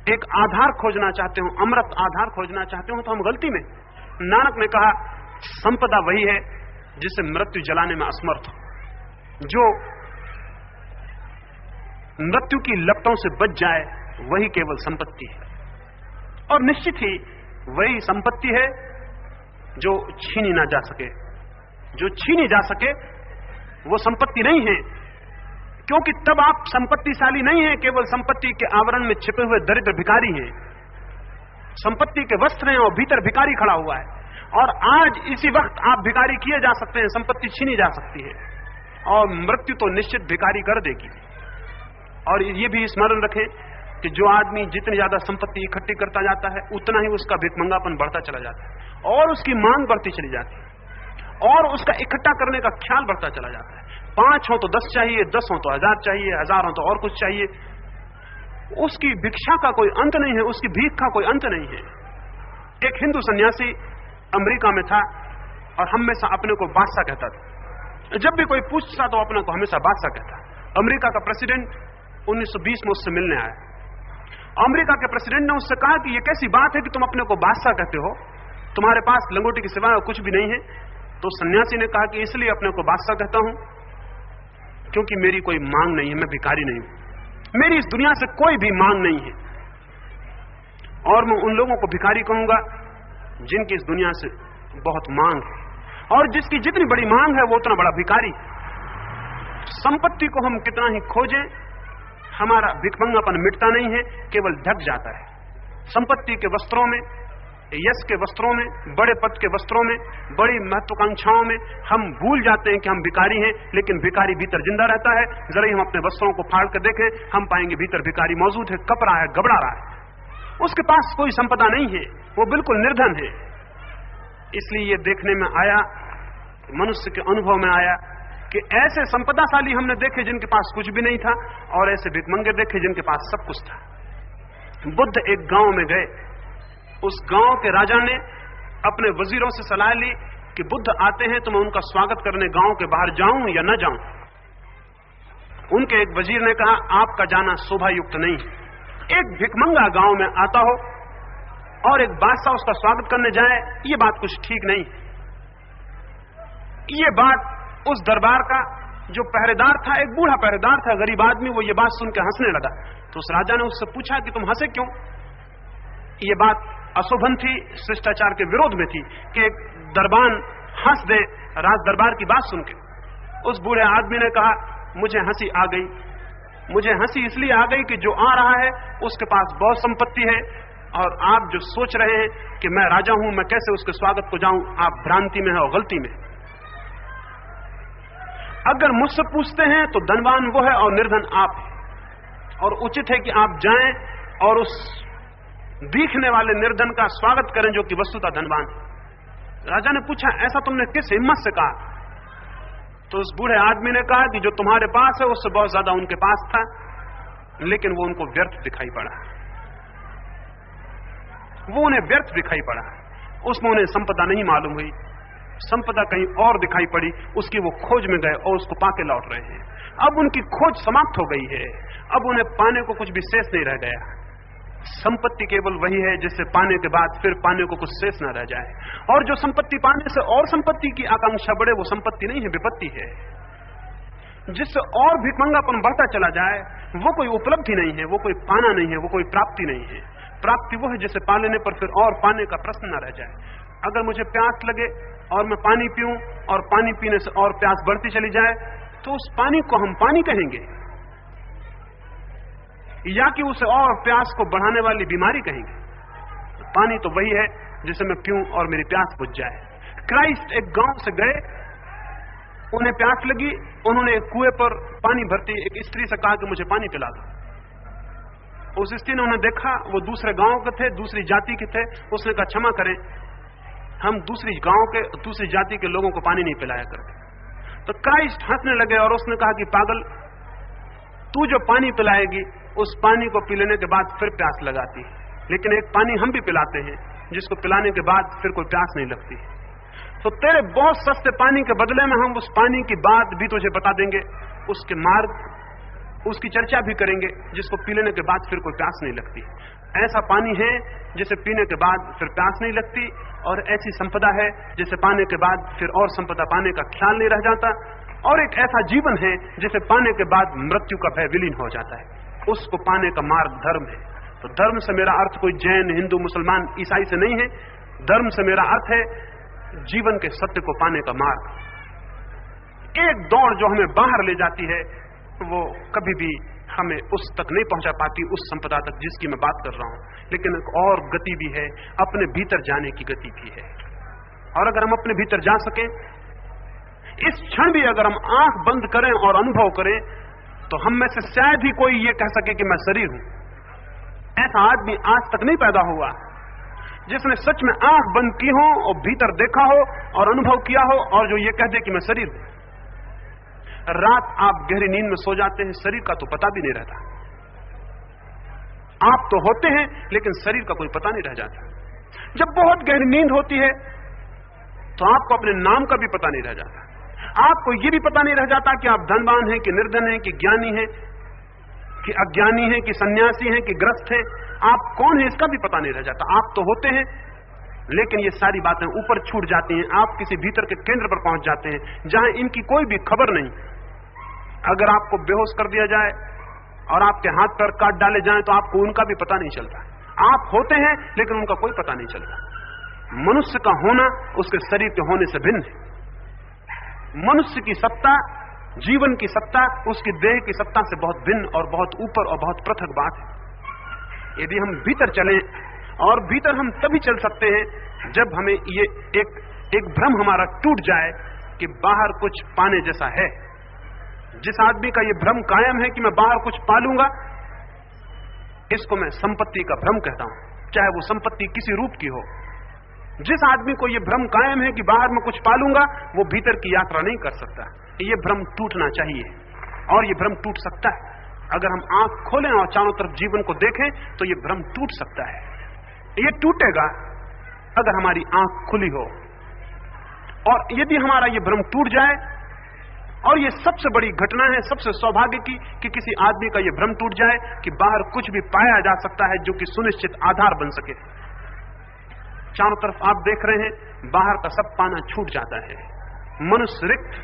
एक आधार खोजना चाहते हो, अमृत आधार खोजना चाहते हो, तो हम गलती में। नानक ने कहा, संपदा वही है जिसे मृत्यु जलाने में असमर्थ हो। जो मृत्यु की लपटों से बच जाए, वही केवल संपत्ति है। और निश्चित ही वही संपत्ति है जो छीनी ना जा सके। जो छीनी जा सके वो संपत्ति नहीं है, क्योंकि तब आप संपत्तिशाली नहीं है, केवल संपत्ति के आवरण में छिपे हुए दरिद्र भिखारी हैं। संपत्ति के वस्त्र हैं और भीतर भिखारी खड़ा हुआ है। और आज इसी वक्त आप भिखारी किए जा सकते हैं, संपत्ति छीनी जा सकती है और मृत्यु तो निश्चित भिखारी कर देगी। और ये भी स्मरण रखें कि जो आदमी जितनी ज्यादा संपत्ति इकट्ठी करता जाता है, उतना ही उसका भिखमंगापन बढ़ता चला जाता है और उसकी मांग बढ़ती चली जाती है और उसका इकट्ठा करने का ख्याल बढ़ता चला जाता है। 5 हो तो 10 चाहिए, 10 हो तो 1000 चाहिए, 1000 हो तो और कुछ चाहिए। उसकी भिक्षा का कोई अंत नहीं है, उसकी भीख का कोई अंत नहीं है। एक हिंदू सन्यासी अमेरिका में था और हमेशा अपने को बादशाह कहता था। जब भी कोई पूछता तो अपने को हमेशा बादशाह कहता। अमेरिका का प्रेसिडेंट 1920 में उससे मिलने आया। अमेरिका के प्रेसिडेंट ने उससे कहा कि ये कैसी बात है कि तुम अपने को बादशाह कहते हो, तुम्हारे पास लंगोटी के सिवाय कुछ भी नहीं है। तो सन्यासी ने कहा कि इसलिए अपने को बादशाह कहता हूं क्योंकि मेरी कोई मांग नहीं है, मैं भिखारी नहीं हूं, मेरी इस दुनिया से कोई भी मांग नहीं है। और मैं उन लोगों को भिखारी कहूंगा जिनकी इस दुनिया से बहुत मांग है, और जिसकी जितनी बड़ी मांग है वो उतना बड़ा भिखारी। संपत्ति को हम कितना ही खोजें, हमारा भिखमंगापन मिटता नहीं है, केवल ढक जाता है। संपत्ति के वस्त्रों में, यश के वस्त्रों में, बड़े पद के वस्त्रों में, बड़ी महत्वाकांक्षाओं में हम भूल जाते हैं कि हम भिखारी हैं, लेकिन भिखारी भीतर जिंदा रहता है। जरा ही हम अपने वस्त्रों को फाड़ कर देखें, हम पाएंगे भीतर भिखारी मौजूद है, कप रहा है, घबरा रहा है। उसके पास कोई संपदा नहीं है, वो बिल्कुल निर्धन है। इसलिए ये देखने में आया, मनुष्य के अनुभव में आया कि ऐसे संपदाशाली हमने देखे जिनके पास कुछ भी नहीं था और ऐसे भिखमंगे देखे जिनके पास सब कुछ था। बुद्ध एक गांव में गए। उस गांव के राजा ने अपने वजीरों से सलाह ली कि बुद्ध आते हैं तो मैं उनका स्वागत करने गांव के बाहर जाऊं या न जाऊं। उनके एक वजीर ने कहा, आपका जाना शोभा युक्त नहीं। एक भिखमंगा गांव में आता हो और एक बादशाह उसका स्वागत करने जाए, ये बात कुछ ठीक नहीं। ये बात उस दरबार का जो पहरेदार था, एक बूढ़ा पहरेदार था, गरीब आदमी, वो ये बात सुन के हंसने लगा। तो उस राजा ने उससे पूछा कि तुम हंसे क्यों? ये बात अशोभन थी, शिष्टाचार के विरोध में थी कि एक दरबान हंस दे राज दरबार की बात सुन के। उस बूढ़े आदमी ने कहा, मुझे हंसी आ गई। मुझे हंसी इसलिए आ गई कि जो आ रहा है उसके पास बहुत संपत्ति है और आप जो सोच रहे हैं कि मैं राजा हूं, मैं कैसे उसके स्वागत को जाऊं, आप भ्रांति में है और गलती में। अगर मुझसे पूछते हैं तो धनवान वो है और निर्धन आप है, और उचित है कि आप जाएं और उस दिखने वाले निर्धन का स्वागत करें जो कि वस्तुतः धनवान है। राजा ने पूछा, ऐसा तुमने किस हिम्मत से कहा? तो उस बूढ़े आदमी ने कहा कि जो तुम्हारे पास है उससे बहुत ज्यादा उनके पास था, लेकिन वो उनको व्यर्थ दिखाई पड़ा। वो उन्हें व्यर्थ दिखाई पड़ा, उसमें उन्हें संपदा नहीं मालूम हुई। संपदा कहीं और दिखाई पड़ी, उसकी वो खोज में गए और उसको पाके लौट रहे हैं। अब उनकी खोज समाप्त हो गई है, अब उन्हें पाने को कुछ भी शेष नहीं रह गया। संपत्ति केवल वही है जिसे पाने के बाद फिर पाने को कुछ शेष न रह जाए, और जो संपत्ति पाने से और संपत्ति की आकांक्षा बढ़े वो संपत्ति नहीं है, विपत्ति है। जिससे और भिखमंगापन बढ़ता चला जाए वो कोई उपलब्धि नहीं है, वो कोई पाना नहीं है, वो कोई प्राप्ति नहीं है। प्राप्ति वो है जिसे पा लेने पर फिर और पाने का प्रश्न न रह जाए। अगर मुझे प्यास लगे और मैं पानी पीऊं और पानी पीने से और प्यास बढ़ती चली जाए तो उस पानी को हम पानी कहेंगे या कि उसे और प्यास को बढ़ाने वाली बीमारी कहेंगे। पानी तो वही है जिसे मैं पीऊं और मेरी प्यास बुझ जाए। क्राइस्ट एक गांव से गए, उन्हें प्यास लगी, उन्होंने एक कुएं पर पानी भरती एक स्त्री से कहा कि मुझे पानी पिला दो। उस स्त्री ने उन्हें देखा, वो दूसरे गांव के थे, दूसरी जाति के थे। उसने कहा क्षमा करें, हम दूसरी गांव के दूसरी जाति के लोगों को पानी नहीं पिलाया करते। तो क्राइस्ट हंसने लगे और उसने कहा कि पागल, तू जो पानी पिलाएगी उस पानी को पी लेने के बाद फिर प्यास लगाती है, लेकिन एक पानी हम भी पिलाते हैं जिसको पिलाने के बाद फिर कोई प्यास नहीं लगती। तो तेरे बहुत सस्ते पानी के बदले में हम उस पानी की बात भी तुझे बता देंगे, उसके मार्ग, उसकी चर्चा भी करेंगे जिसको पी लेने के बाद फिर कोई प्यास नहीं लगती। ऐसा पानी है जिसे पीने के बाद फिर प्यास नहीं लगती, और ऐसी संपदा है जिसे पाने के बाद फिर और संपदा पाने का ख्याल नहीं रह जाता, और एक ऐसा जीवन है जिसे पाने के बाद मृत्यु का भय विलीन हो जाता है। उसको पाने का मार्ग धर्म है। तो धर्म से मेरा अर्थ कोई जैन, हिंदू, मुसलमान, ईसाई से नहीं है। धर्म से मेरा अर्थ है जीवन के सत्य को पाने का मार्ग। एक दौड़ जो हमें बाहर ले जाती है वो कभी भी हमें उस तक नहीं पहुंचा पाती, उस संपदा तक जिसकी मैं बात कर रहा हूं। लेकिन एक और गति भी है, अपने भीतर जाने की गति भी है। और अगर हम अपने भीतर जा सके, इस क्षण भी अगर हम आंख बंद करें और अनुभव करें, तो हम में से शायद ही कोई ये कह सके कि मैं शरीर हूं। ऐसा आदमी आज तक नहीं पैदा हुआ जिसने सच में आंख बंद की हो और भीतर देखा हो और अनुभव किया हो और जो ये कह दे कि मैं शरीर हूं। रात आप गहरी नींद में सो जाते हैं, शरीर का तो पता भी नहीं रहता। आप तो होते हैं लेकिन शरीर का कोई पता नहीं रह जाता। जब बहुत गहरी नींद होती है तो आपको अपने नाम का भी पता नहीं रह जाता। आपको ये भी पता नहीं रह जाता कि आप धनवान हैं कि निर्धन हैं कि ज्ञानी हैं कि अज्ञानी हैं कि सन्यासी हैं कि ग्रस्त हैं। आप कौन है इसका भी पता नहीं रह जाता। आप तो होते हैं लेकिन ये सारी बातें ऊपर छूट जाती हैं। आप किसी भीतर के केंद्र पर पहुंच जाते हैं जहां इनकी कोई भी खबर नहीं। अगर आपको बेहोश कर दिया जाए और आपके हाथ पैर काट डाले जाएं तो आपको उनका भी पता नहीं चलता। आप होते हैं लेकिन उनका कोई पता नहीं चलता। मनुष्य का होना उसके शरीर के होने से भिन्न है। मनुष्य की सत्ता, जीवन की सत्ता उसकी देह की सत्ता से बहुत भिन्न और बहुत ऊपर और बहुत पृथक बात है। यदि हम भीतर चलें, और भीतर हम तभी चल सकते हैं जब हमें ये एक भ्रम हमारा टूट जाए कि बाहर कुछ पाने जैसा है। जिस आदमी का ये भ्रम कायम है कि मैं बाहर कुछ पालूंगा, इसको मैं संपत्ति का भ्रम कहता हूं, चाहे वो संपत्ति किसी रूप की हो। जिस आदमी को ये भ्रम कायम है कि बाहर मैं कुछ पालूंगा, वो भीतर की यात्रा नहीं कर सकता। ये भ्रम टूटना चाहिए, और ये भ्रम टूट सकता है। अगर हम आंख खोलें और चारों तरफ जीवन को देखें तो ये भ्रम टूट सकता है। ये टूटेगा अगर हमारी आंख खुली हो, और यदि हमारा ये भ्रम टूट जाए, और ये सबसे बड़ी घटना है, सबसे सौभाग्य की, कि किसी आदमी का ये भ्रम टूट जाए कि बाहर कुछ भी पाया जा सकता है जो कि सुनिश्चित आधार बन सके। चारों तरफ आप देख रहे हैं बाहर का सब पाना छूट जाता है, मनुष्य रिक्त,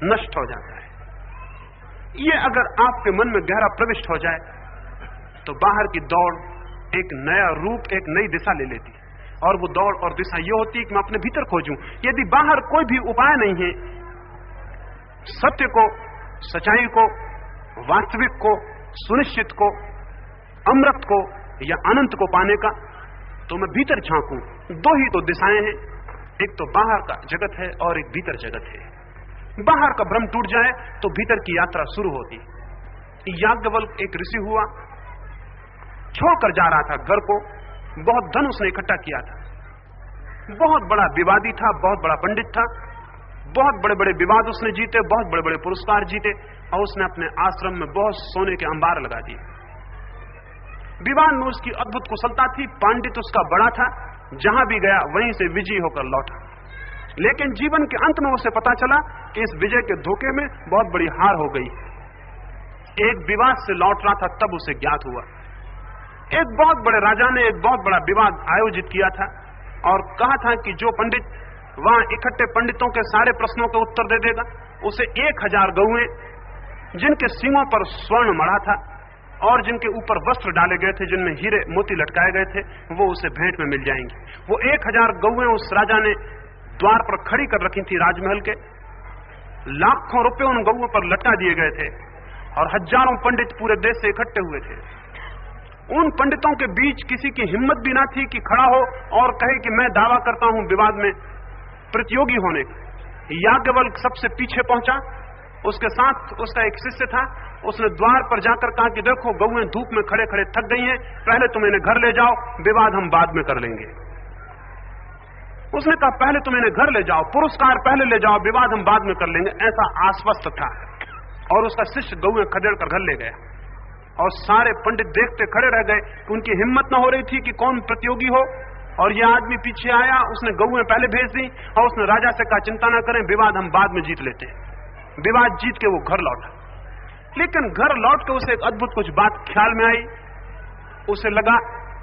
नष्ट हो जाता है। ये अगर आपके मन में गहरा प्रविष्ट हो जाए तो बाहर की दौड़ एक नया रूप, एक नई दिशा ले लेती है। और वो दौड़ और दिशा ये होती है कि मैं अपने भीतर खोजूं। यदि बाहर कोई भी उपाय नहीं है सत्य को, सच्चाई को, वास्तविक को, सुनिश्चित को, अमृत को या अनंत को पाने का, तो मैं भीतर झांकूं। दो ही तो दिशाएं हैं, एक तो बाहर का जगत है और एक भीतर जगत है। बाहर का भ्रम टूट जाए तो भीतर की यात्रा शुरू होती। याज्ञवल्क्य एक ऋषि हुआ, छोड़कर जा रहा था घर को, बहुत धन उसने इकट्ठा किया था, बहुत बड़ा विवादी था, बहुत बड़ा पंडित था, बहुत बड़े बड़े विवाद उसने जीते, बहुत बड़े बड़े पुरस्कार जीते, और उसने अपने आश्रम में बहुत सोने के अंबार लगा दिए। विवाद में उसकी अद्भुत कुशलता थी, पांडित्य उसका बड़ा था, जहां भी गया वहीं से विजयी होकर लौटा। लेकिन जीवन के अंत में उसे पता चला कि इस विजय के धोखे में बहुत बड़ी हार हो गई। एक विवाद से लौट रहा था तब उसे ज्ञात हुआ एक बहुत बड़े राजा ने एक बहुत बड़ा विवाद आयोजित किया था और कहा था कि जो पंडित वहां इकट्ठे पंडितों के सारे प्रश्नों के उत्तर दे देगा, उसे 1000 गौएं जिनके सींगों पर स्वर्ण मढ़ा था और जिनके ऊपर वस्त्र डाले गए थे, जिनमें हीरे मोती लटकाए गए थे, वो उसे भेंट में मिल जाएंगी। वो 1000 गौएं उस राजा ने द्वार पर खड़ी कर रखी थी राजमहल के। लाखों रुपए उन गौओं पर लटका दिए गए थे और हजारों पंडित पूरे देश से इकट्ठे हुए थे। उन पंडितों के बीच किसी की हिम्मत भी ना थी कि खड़ा हो और कहे कि मैं दावा करता हूं विवाद में प्रतियोगी होने का। याज्ञवल्क्य सबसे पीछे पहुंचा, उसके साथ उसका एक शिष्य था। उसने द्वार पर जाकर कहा कि देखो गौएं धूप में खड़े खड़े थक गई हैं, पहले तुम इन्हें घर ले जाओ, विवाद हम बाद में कर लेंगे। उसने कहा पहले तुम इन्हें घर ले जाओ, पुरस्कार पहले ले जाओ, विवाद हम बाद में कर लेंगे, ऐसा आश्वस्त था। और उसका शिष्य गौएं खदेड़ कर घर ले गया और सारे पंडित देखते खड़े रह गए कि उनकी हिम्मत न हो रही थी कि कौन प्रतियोगी हो। और यह आदमी पीछे आया, उसने गौएं पहले भेज दी और उसने राजा से कहा चिंता ना करें, विवाद हम बाद में जीत लेते हैं। विवाद जीत के वो घर लौटा। लेकिन घर लौट के उसे एक अद्भुत कुछ बात ख्याल में आई। उसे लगा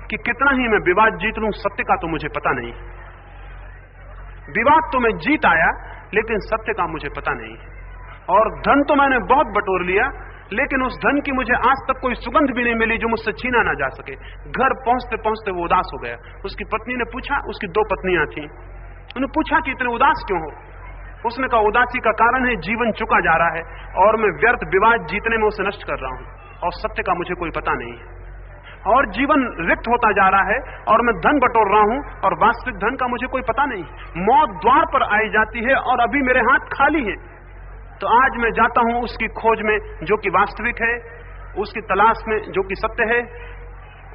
कि कितना ही मैं विवाद जीत लूं, सत्य का तो मुझे पता नहीं। विवाद तो मैं जीत आया लेकिन सत्य का मुझे पता नहीं। और धन तो मैंने बहुत बटोर लिया लेकिन उस धन की मुझे आज तक कोई सुगंध भी नहीं मिली जो मुझसे छीना ना जा सके। घर पहुंचते पहुंचते वो उदास हो गया। उसकी पत्नी ने पूछा, उसकी 2 पत्नियां थीं, उन्होंने पूछा कि इतने उदास क्यों हो? उसने कहा उदासी का कारण है जीवन चुका जा रहा है और मैं व्यर्थ विवाद जीतने में उसे नष्ट कर रहा हूं और सत्य का मुझे कोई पता नहीं है। और जीवन रिक्त होता जा रहा है और मैं धन बटोर रहा हूं और वास्तविक धन का मुझे कोई पता नहीं। मौत द्वार पर आई जाती है और अभी मेरे हाथ खाली हैं। तो आज मैं जाता हूं उसकी खोज में जो कि वास्तविक है, उसकी तलाश में जो कि सत्य है,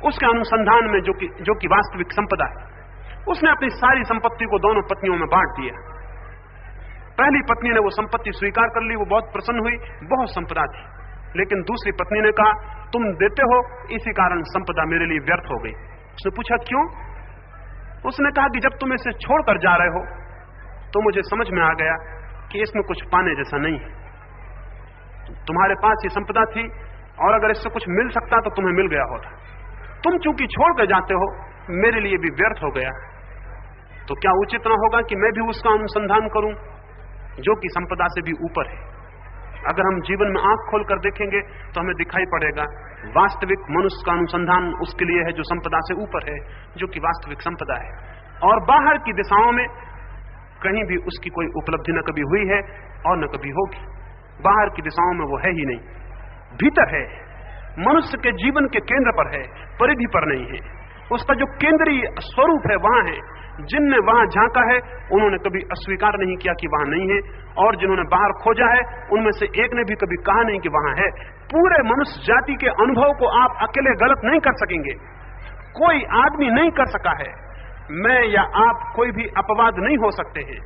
उसके अनुसंधान में जो कि वास्तविक संपदा है। उसने अपनी सारी संपत्ति को दोनों पत्नियों में बांट दिया। पहली पत्नी ने वो संपत्ति स्वीकार कर ली, वो बहुत प्रसन्न हुई, बहुत संपदा थी। लेकिन दूसरी पत्नी ने कहा तुम देते हो इसी कारण संपदा मेरे लिए व्यर्थ हो गई। उसने पूछा क्यों? उसने कहा कि जब तुम इसे छोड़कर जा रहे हो तो मुझे समझ में आ गया कि इसमें कुछ पाने जैसा नहीं है। तुम्हारे पास ये संपदा थी और अगर इससे कुछ मिल सकता तो तुम्हें मिल गया होता। तुम चूंकि छोड़ कर जाते हो, मेरे लिए भी व्यर्थ हो गया। तो क्या उचित न होगा कि मैं भी उसका अनुसंधान करूं जो कि संपदा से भी ऊपर है? अगर हम जीवन में आंख खोलकर देखेंगे तो हमें दिखाई पड़ेगा वास्तविक मनुष्य का अनुसंधान उसके लिए है जो संपदा से ऊपर है, जो कि वास्तविक संपदा है। और बाहर की दिशाओं में कहीं भी उसकी कोई उपलब्धि न कभी हुई है और न कभी होगी। बाहर की दिशाओं में वो है ही नहीं, भीतर है, मनुष्य के जीवन के केंद्र पर है, परिधि पर नहीं है। उसका जो केंद्रीय स्वरूप है वहां है। जिनने वहां झांका है उन्होंने कभी अस्वीकार नहीं किया कि वहां नहीं है, और जिन्होंने बाहर खोजा है उनमें से एक ने भी कभी कहा नहीं कि वहां है। पूरे मनुष्य जाति के अनुभव को आप अकेले गलत नहीं कर सकेंगे। कोई आदमी नहीं कर सका है, मैं या आप कोई भी अपवाद नहीं हो सकते हैं।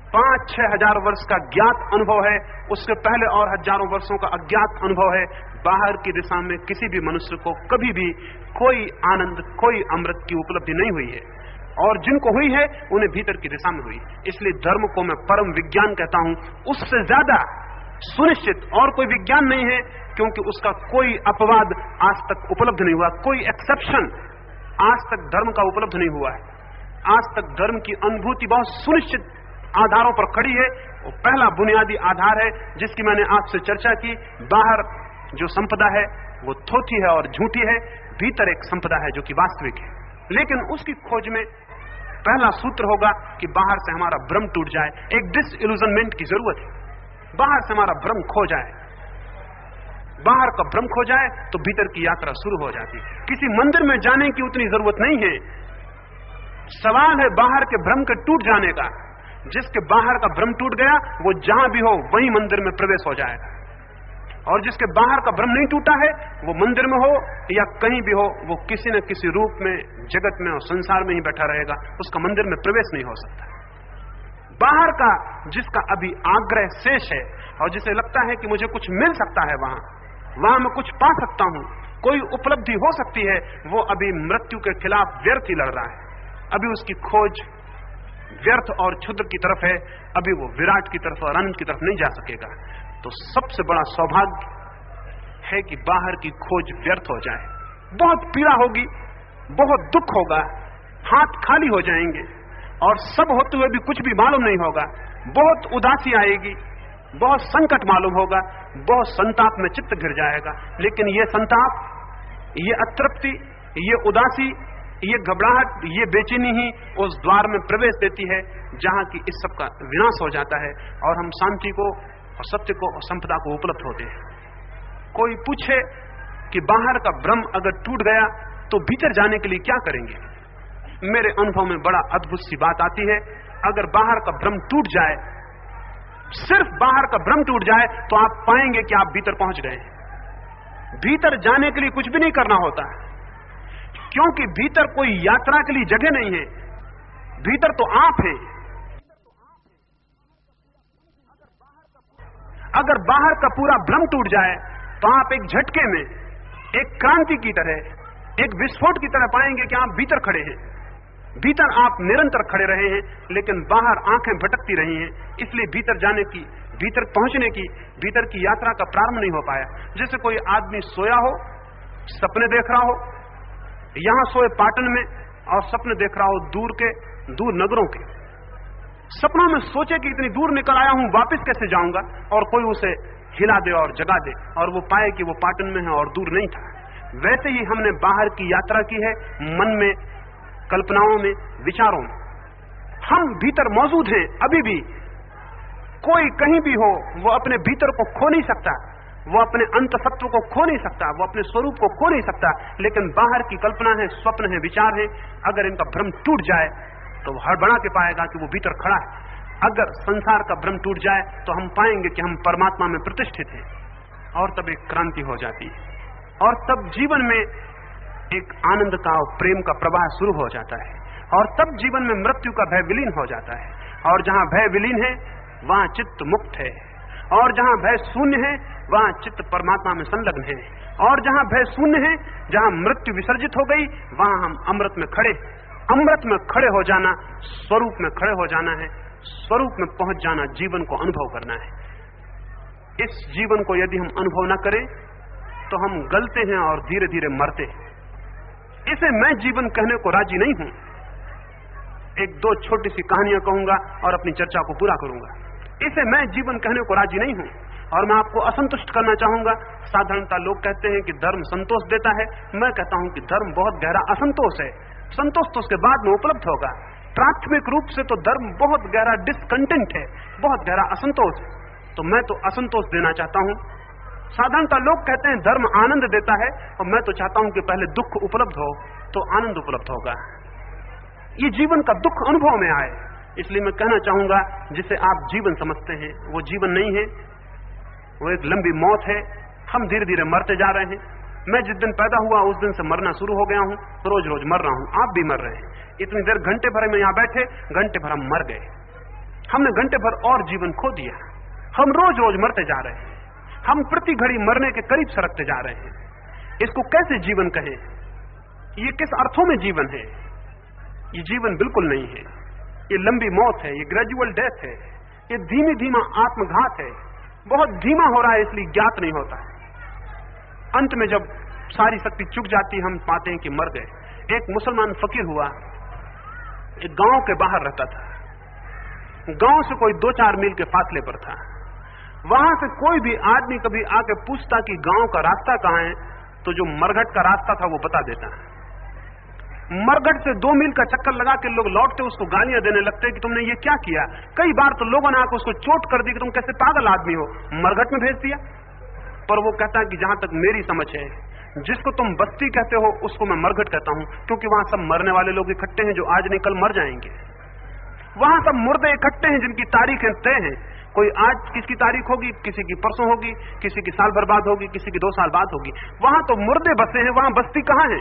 5-6 हजार वर्ष का ज्ञात अनुभव है, उसके पहले और हजारों वर्षों का अज्ञात अनुभव है। बाहर की दिशा में किसी भी मनुष्य को कभी भी कोई आनंद, कोई अमृत की उपलब्धि नहीं हुई है, और जिनको हुई है उन्हें भीतर की दिशा में हुई। इसलिए धर्म को मैं परम विज्ञान कहता हूं। उससे ज्यादा सुनिश्चित और कोई विज्ञान नहीं है, क्योंकि उसका कोई अपवाद आज तक उपलब्ध नहीं हुआ, कोई एक्सेप्शन आज तक धर्म का उपलब्ध नहीं हुआ है। आज तक धर्म की अनुभूति बहुत सुनिश्चित आधारों पर खड़ी है। वो पहला बुनियादी आधार है जिसकी मैंने आपसे चर्चा की। बाहर जो संपदा है वो थोथी है और झूठी है, भीतर एक संपदा है जो कि वास्तविक है। लेकिन उसकी खोज में पहला सूत्र होगा कि बाहर से हमारा भ्रम टूट जाए। एक डिसइल्यूजनमेंट की जरूरत है। बाहर से हमारा भ्रम खो जाए, बाहर का भ्रम खो जाए तो भीतर की यात्रा शुरू हो जाती है। किसी मंदिर में जाने की उतनी जरूरत नहीं है। सवाल है बाहर के भ्रम के टूट जाने का। जिसके बाहर का भ्रम टूट गया वो जहां भी हो वहीं मंदिर में प्रवेश हो जाएगा, और जिसके बाहर का भ्रम नहीं टूटा है वो मंदिर में हो या कहीं भी हो, वो किसी न किसी रूप में जगत में और संसार में ही बैठा रहेगा, उसका मंदिर में प्रवेश नहीं हो सकता। बाहर का जिसका अभी आग्रह शेष है और जिसे लगता है कि मुझे कुछ मिल सकता है, वहां मैं कुछ पा सकता हूं, कोई उपलब्धि हो सकती है, वो अभी मृत्यु के खिलाफ व्यर्थ ही लड़ रहा है। अभी उसकी खोज व्यर्थ और क्षुद्र की तरफ है, अभी वो विराट की तरफ और अनंत की तरफ नहीं जा सकेगा। तो सबसे बड़ा सौभाग्य है कि बाहर की खोज व्यर्थ हो जाए बहुत पीड़ा होगी, बहुत दुख होगा, हाथ खाली हो जाएंगे और सब होते हुए भी कुछ भी मालूम नहीं होगा। बहुत उदासी आएगी, बहुत संकट मालूम होगा, बहुत संताप में चित्त गिर जाएगा। लेकिन ये संताप, ये अतृप्ति, ये उदासी, ये घबराहट, ये बेचैनी ही उस द्वार में प्रवेश देती है जहां की इस सब का विनाश हो जाता है और हम शांति को और सत्य को और संपदा को उपलब्ध होते हैं। कोई पूछे कि बाहर का भ्रम अगर टूट गया तो भीतर जाने के लिए क्या करेंगे? मेरे अनुभव में बड़ा अद्भुत सी बात आती है। अगर बाहर का भ्रम टूट जाए, सिर्फ बाहर का भ्रम टूट जाए, तो आप पाएंगे कि आप भीतर पहुंच गए। भीतर जाने के लिए कुछ भी नहीं करना होता, क्योंकि भीतर कोई यात्रा के लिए जगह नहीं है, भीतर तो आप हैं। अगर बाहर का पूरा भ्रम टूट जाए तो आप एक झटके में, एक क्रांति की तरह, एक विस्फोट की तरह पाएंगे कि आप भीतर खड़े हैं। भीतर आप निरंतर खड़े रहे हैं, लेकिन बाहर आंखें भटकती रही हैं। इसलिए भीतर जाने की, भीतर पहुंचने की, भीतर की यात्रा का प्रारंभ नहीं हो पाया। जैसे कोई आदमी सोया हो, सपने देख रहा हो, यहां सोए पाटन में, और सपने देख रहा हो दूर नगरों के। सपनों में सोचे कि इतनी दूर निकल आया हूं, वापस कैसे जाऊंगा, और कोई उसे हिला दे और जगा दे और वो पाए कि वो पाटन में है और दूर नहीं था। वैसे ही हमने बाहर की यात्रा की है, मन में, कल्पनाओं में, विचारों में। हम भीतर मौजूद हैं अभी भी। कोई कहीं भी हो, वो अपने भीतर को खो नहीं सकता, वो अपने अंतसत्व को खो नहीं सकता, वो अपने स्वरूप को खो नहीं सकता। लेकिन बाहर की कल्पना है, स्वप्न है, विचार है, अगर इनका भ्रम टूट जाए तो वो हड़बड़ा के पाएगा कि वो भीतर खड़ा है। अगर संसार का भ्रम टूट जाए तो हम पाएंगे कि हम परमात्मा में प्रतिष्ठित हैं, और तब एक क्रांति हो जाती है, और तब जीवन में एक आनंद का और प्रेम का प्रवाह शुरू हो जाता है, और तब जीवन में मृत्यु का भय विलीन हो जाता है। और जहां भय विलीन है वहां चित्त मुक्त है, और जहां भय शून्य है वहां चित्त परमात्मा में संलग्न है, और जहां भय शून्य है, जहां मृत्यु विसर्जित हो गई, वहां हम अमृत में खड़े। अमृत में खड़े हो जाना, स्वरूप में खड़े हो जाना है। स्वरूप में पहुंच जाना, जीवन को अनुभव करना है। इस जीवन को यदि हम अनुभव न करें तो हम गलते हैं और धीरे धीरे मरते हैं। इसे मैं जीवन कहने को राजी नहीं हूं। एक दो छोटी सी कहानियां कहूंगा और अपनी चर्चा को पूरा करूंगा। इसे मैं जीवन कहने को राजी नहीं हूं, और मैं आपको असंतुष्ट करना चाहूंगा। साधारणतः लोग कहते हैं कि धर्म संतोष देता है। मैं कहता हूं कि धर्म बहुत गहरा असंतोष है। संतोष तो उसके बाद में उपलब्ध होगा। प्राथमिक रूप से तो धर्म बहुत गहरा डिसकंटेंट है, बहुत गहरा असंतोष है। तो मैं तो असंतोष देना चाहता हूं। साधारणतः लोग कहते हैं धर्म आनंद देता है, और मैं तो चाहता हूं कि पहले दुख उपलब्ध हो तो आनंद उपलब्ध होगा। ये जीवन का दुख अनुभव में आए। इसलिए मैं कहना चाहूंगा, जिसे आप जीवन समझते हैं वो जीवन नहीं है, वो एक लंबी मौत है। हम धीरे धीरे मरते जा रहे हैं। मैं जिस दिन पैदा हुआ उस दिन से मरना शुरू हो गया हूं, रोज रोज मर रहा हूं। आप भी मर रहे हैं। इतनी देर घंटे भर में यहां बैठे, घंटे भर हम मर गए। हमने घंटे भर और जीवन खो दिया। हम रोज रोज मरते जा रहे हैं। हम प्रति घड़ी मरने के करीब सरकते जा रहे हैं। इसको कैसे जीवन कहें? ये किस अर्थों में जीवन है? ये जीवन बिल्कुल नहीं है। ये लंबी मौत है, ये ग्रेजुअल डेथ है, ये धीमे धीमा आत्मघात है। बहुत धीमा हो रहा है, इसलिए ज्ञात नहीं होता। अंत में जब सारी शक्ति चुक जाती, हम पाते हैं कि मर गए। एक मुसलमान फकीर हुआ, एक गांव के बाहर रहता था। गांव से कोई 2-4 मील के फासले पर था। वहां से कोई भी आदमी कभी आके पूछता कि गांव का रास्ता कहां है, तो जो मरघट का रास्ता था वो बता देता। मरघट से 2 मील का चक्कर लगा के लोग लौटते, उसको गालियां देने लगते कि तुमने ये क्या किया। कई बार तो लोगों ने आकर उसको चोट कर दी कि तुम कैसे पागल आदमी हो, मरघट में भेज दिया। पर वो कहता है कि जहां तक मेरी समझ है, जिसको तुम बस्ती कहते हो उसको मैं मरघट कहता हूं, क्योंकि वहां सब मरने वाले लोग इकट्ठे हैं जो आज नहीं कल मर जाएंगे। वहां सब मुर्दे इकट्ठे हैं जिनकी तारीखें तय हैं। कोई आज किसकी तारीख होगी, किसी की परसों होगी, किसी की साल भर बाद होगी, किसी की 2 साल बाद होगी। वहां तो मुर्दे बसे हैं, वहां बस्ती कहां है?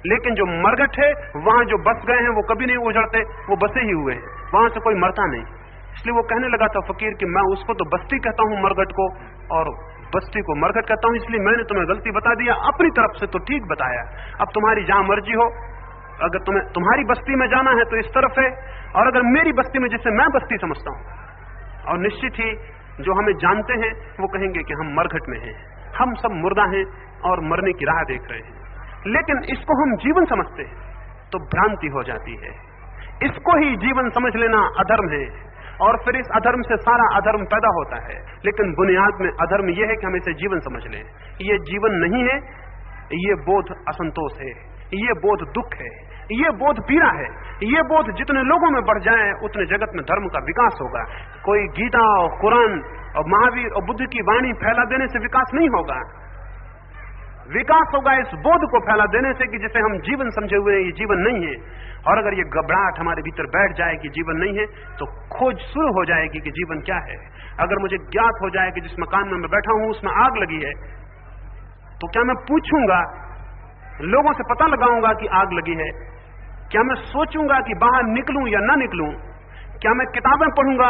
लेकिन जो मरघट है, वहां जो बस गए हैं वो कभी नहीं उजड़ते, वो बसे ही हुए हैं, वहां से कोई मरता नहीं। इसलिए वो कहने लगा था फकीर कि मैं उसको तो बस्ती कहता हूं मरघट को, और बस्ती को मरघट कहता हूं। इसलिए मैंने तुम्हें गलती बता दिया, अपनी तरफ से तो ठीक बताया। अब तुम्हारी जहां मर्जी हो, अगर तुम्हें तुम्हारी बस्ती में जाना है तो इस तरफ है, और अगर मेरी बस्ती में, जिसे मैं बस्ती समझता हूं, और निश्चित ही जो हमें जानते हैं वो कहेंगे कि हम मरघट में हैं। हम सब मुर्दा हैं और मरने की राह देख रहे हैं। लेकिन इसको हम जीवन समझते हैं तो भ्रांति हो जाती है। इसको ही जीवन समझ लेना अधर्म है, और फिर इस अधर्म से सारा अधर्म पैदा होता है। लेकिन बुनियाद में अधर्म यह है कि हम इसे जीवन समझ लें। ये जीवन नहीं है, ये बोध असंतोष है, ये बोध दुख है, ये बोध पीड़ा है। ये बोध जितने लोगों में बढ़ जाए उतने जगत में धर्म का विकास होगा। कोई गीता और कुरान और महावीर और बुद्ध की वाणी फैला देने से विकास नहीं होगा। विकास होगा इस बोध को फैला देने से कि जिसे हम जीवन समझे हुए हैं, ये जीवन नहीं है। और अगर ये घबराहट हमारे भीतर बैठ जाए कि जीवन नहीं है, तो खोज शुरू हो जाएगी कि जीवन क्या है। अगर मुझे ज्ञात हो जाए कि जिस मकान में मैं बैठा हूं उसमें आग लगी है, तो क्या मैं पूछूंगा, लोगों से पता लगाऊंगा कि आग लगी है? क्या मैं सोचूंगा कि बाहर निकलूं या ना निकलूं? क्या मैं किताबें पढ़ूंगा,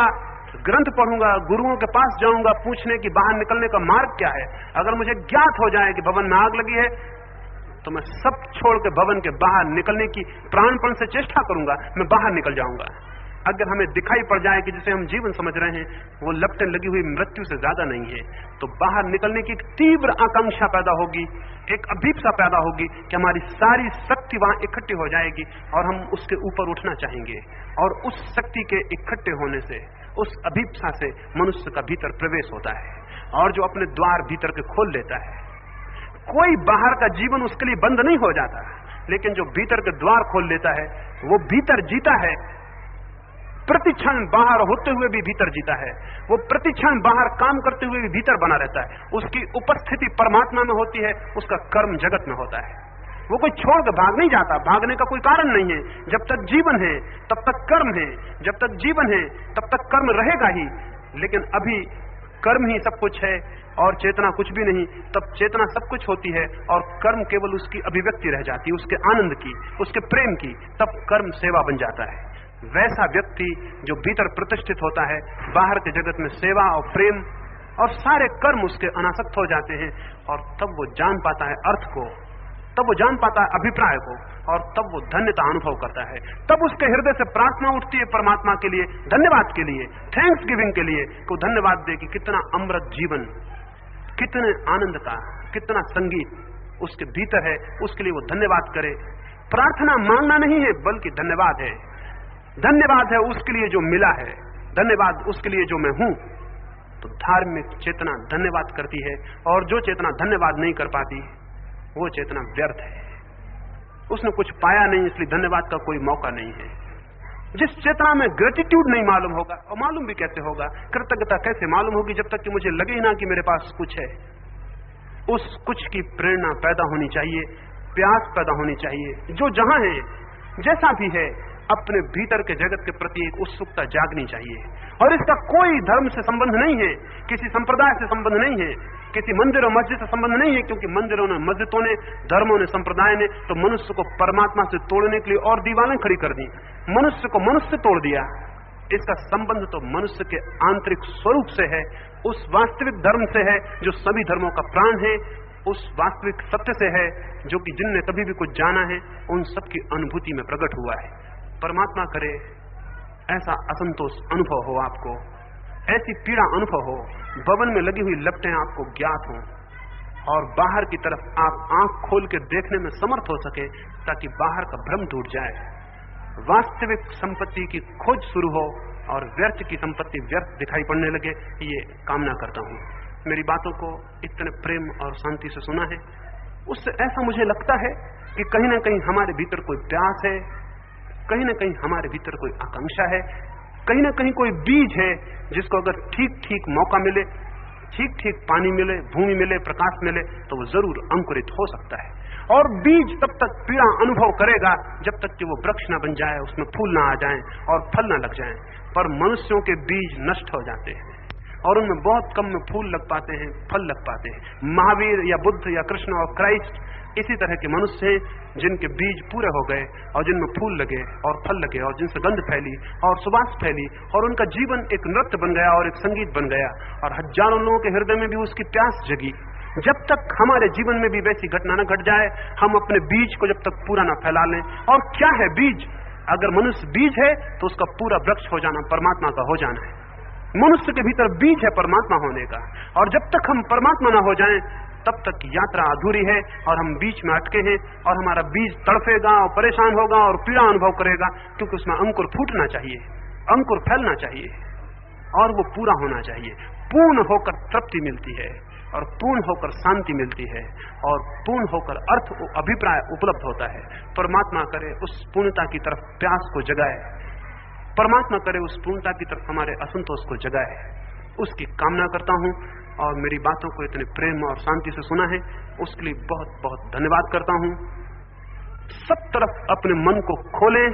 ग्रंथ पढ़ूंगा, गुरुओं के पास जाऊंगा पूछने कि बाहर निकलने का मार्ग क्या है? अगर मुझे ज्ञात हो जाए कि भवन में आग लगी है, तो मैं सब छोड़ के भवन के बाहर निकलने की प्राणपण से चेष्टा करूंगा, मैं बाहर निकल जाऊंगा। अगर हमें दिखाई पड़ जाए कि जिसे हम जीवन समझ रहे हैं वो लपटें लगी हुई मृत्यु से ज्यादा नहीं है, तो बाहर निकलने की एक तीव्र आकांक्षा पैदा होगी, एक अभीप्सा पैदा होगी कि हमारी सारी शक्ति वहां इकट्ठी हो जाएगी और हम उसके ऊपर उठना चाहेंगे। और उस शक्ति के इकट्ठे होने से, उस अभीप्सा से मनुष्य का भीतर प्रवेश होता है, और जो अपने द्वार भीतर के खोल लेता है, कोई बाहर का जीवन उसके लिए बंद नहीं हो जाता, लेकिन जो भीतर के द्वार खोल लेता है वो भीतर जीता है। प्रतिक्षण बाहर होते हुए भी भीतर जीता है, वो प्रतिक्षण बाहर काम करते हुए भी भीतर बना रहता है। उसकी उपस्थिति परमात्मा में होती है, उसका कर्म जगत में होता है। वो कोई छोड़ के भाग नहीं जाता, भागने का कोई कारण नहीं है। जब तक जीवन है तब तक कर्म है, जब तक जीवन है तब तक कर्म रहेगा ही। लेकिन अभी कर्म ही सब कुछ है और चेतना कुछ भी नहीं, तब चेतना सब कुछ होती है और कर्म केवल उसकी अभिव्यक्ति रह जाती है, उसके आनंद की, उसके प्रेम की। तब कर्म सेवा बन जाता है। वैसा व्यक्ति जो भीतर प्रतिष्ठित होता है, बाहर के जगत में सेवा और प्रेम और सारे कर्म उसके अनासक्त हो जाते हैं, और तब वो जान पाता है अर्थ को, तब वो जान पाता है अभिप्राय को, और तब वो धन्यता अनुभव करता है। तब उसके हृदय से प्रार्थना उठती है परमात्मा के लिए, धन्यवाद के लिए, थैंक्स गिविंग के लिए, को धन्यवाद दे कि कितना अमृत जीवन, कितने आनंद का, कितना संगीत उसके भीतर है, उसके लिए वो धन्यवाद करे। प्रार्थना मांगना नहीं है, बल्कि धन्यवाद है। धन्यवाद है उसके लिए जो मिला है, धन्यवाद उसके लिए जो मैं हूं। तो धार्मिक चेतना धन्यवाद करती है, और जो चेतना धन्यवाद नहीं कर पाती वो चेतना व्यर्थ है। उसने कुछ पाया नहीं, इसलिए धन्यवाद का कोई मौका नहीं है। जिस चेतना में ग्रेटिट्यूड नहीं मालूम होगा, और मालूम भी कैसे होगा, कृतज्ञता कैसे मालूम होगी, जब तक कि मुझे लगे ही ना कि मेरे पास कुछ है। उस कुछ की प्रेरणा पैदा होनी चाहिए, प्यास पैदा होनी चाहिए। जो जहां है, जैसा भी है, अपने भीतर के जगत के प्रति एक उत्सुकता जागनी चाहिए। और इसका कोई धर्म से संबंध नहीं है, किसी संप्रदाय से संबंध नहीं है, किसी मंदिर और मस्जिद से संबंध नहीं है, क्योंकि मंदिरों ने, मस्जिदों ने, धर्मों ने, संप्रदाय ने तो मनुष्य को परमात्मा से तोड़ने के लिए और दीवारें खड़ी कर दी, मनुष्य को मनुष्य तोड़ दिया। इसका संबंध तो मनुष्य के आंतरिक स्वरूप से है, उस वास्तविक धर्म से है जो सभी धर्मों का प्राण है, उस वास्तविक सत्य से है जो कि जिनने कभी भी कुछ जाना है उन सबकी अनुभूति में प्रकट हुआ है। परमात्मा करे ऐसा असंतोष अनुभव हो आपको, ऐसी पीड़ा अनुभव हो, भवन में लगी हुई लपटें आपको ज्ञात हों, और बाहर की तरफ आप आंख खोल के देखने में समर्थ हो सके, ताकि बाहर का भ्रम टूट जाए, वास्तविक संपत्ति की खोज शुरू हो और व्यर्थ की संपत्ति व्यर्थ दिखाई पड़ने लगे। ये कामना करता हूं। मेरी बातों को इतने प्रेम और शांति से सुना है, उससे ऐसा मुझे लगता है कि कहीं ना कहीं हमारे भीतर कोई प्यास है, कहीं ना कहीं हमारे भीतर कोई आकांक्षा है, कहीं ना कहीं कोई बीज है जिसको अगर ठीक ठीक मौका मिले, ठीक ठीक पानी मिले, भूमि मिले, प्रकाश मिले, तो वो जरूर अंकुरित हो सकता है। और बीज तब तक पीड़ा अनुभव करेगा जब तक कि वो वृक्ष न बन जाए, उसमें फूल ना आ जाएं और फल ना लग जाएं। पर मनुष्यों के बीज नष्ट हो जाते हैं और उनमें बहुत कम में फूल लग पाते हैं, फल लग पाते हैं। महावीर या बुद्ध या कृष्ण और क्राइस्ट इसी तरह के मनुष्य हैं जिनके बीज पूरे हो गए और जिनमें फूल लगे और फल लगे और जिनसे गंध फैली और सुवास फैली और उनका जीवन एक नृत्य बन गया और एक संगीत बन गया और हजारों लोगों के हृदय में भी उसकी प्यास जगी। जब तक हमारे जीवन में भी वैसी घटना न घट जाए, हम अपने बीज को जब तक पूरा न फैला लें। और क्या है बीज? अगर मनुष्य बीज है तो उसका पूरा वृक्ष हो जाना परमात्मा का हो जाना है। मनुष्य के भीतर बीज है परमात्मा होने का, और जब तक हम परमात्मा ना हो जाएं तब तक यात्रा अधूरी है और हम बीच में अटके हैं, और हमारा बीज तड़फेगा और परेशान होगा और पीड़ा अनुभव करेगा, क्योंकि उसमें अंकुर फूटना चाहिए, अंकुर फैलना चाहिए और वो पूरा होना चाहिए। पूर्ण होकर तृप्ति मिलती है और पूर्ण होकर शांति मिलती है और पूर्ण होकर अर्थ अभिप्राय उपलब्ध होता है। परमात्मा करे उस पूर्णता की तरफ प्यास को जगाए, परमात्मा करे उस पूर्णता की तरफ हमारे असंतोष को जगाए, उसकी कामना करता हूं। और मेरी बातों को इतने प्रेम और शांति से सुना है, उसके लिए बहुत बहुत धन्यवाद करता हूं। सब तरफ अपने मन को खोलें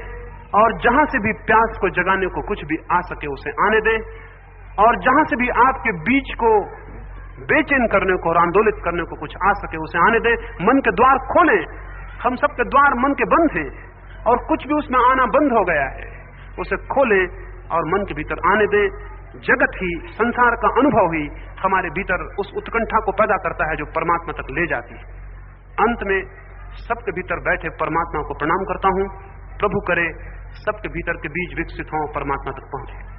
और जहां से भी प्यास को जगाने को कुछ भी आ सके उसे आने दें, और जहां से भी आपके बीच को बेचैन करने को और आंदोलित करने को कुछ आ सके उसे आने दें। मन के द्वार खोलें, हम सबके द्वार मन के बंद हैं और कुछ भी उसमें आना बंद हो गया है, उसे खोलें और मन के भीतर आने दें। जगत ही, संसार का अनुभव ही हमारे भीतर उस उत्कंठा को पैदा करता है जो परमात्मा तक ले जाती है। अंत में सबके भीतर बैठे परमात्मा को प्रणाम करता हूं। प्रभु करे सबके भीतर के बीज विकसित हों, परमात्मा तक पहुंचे।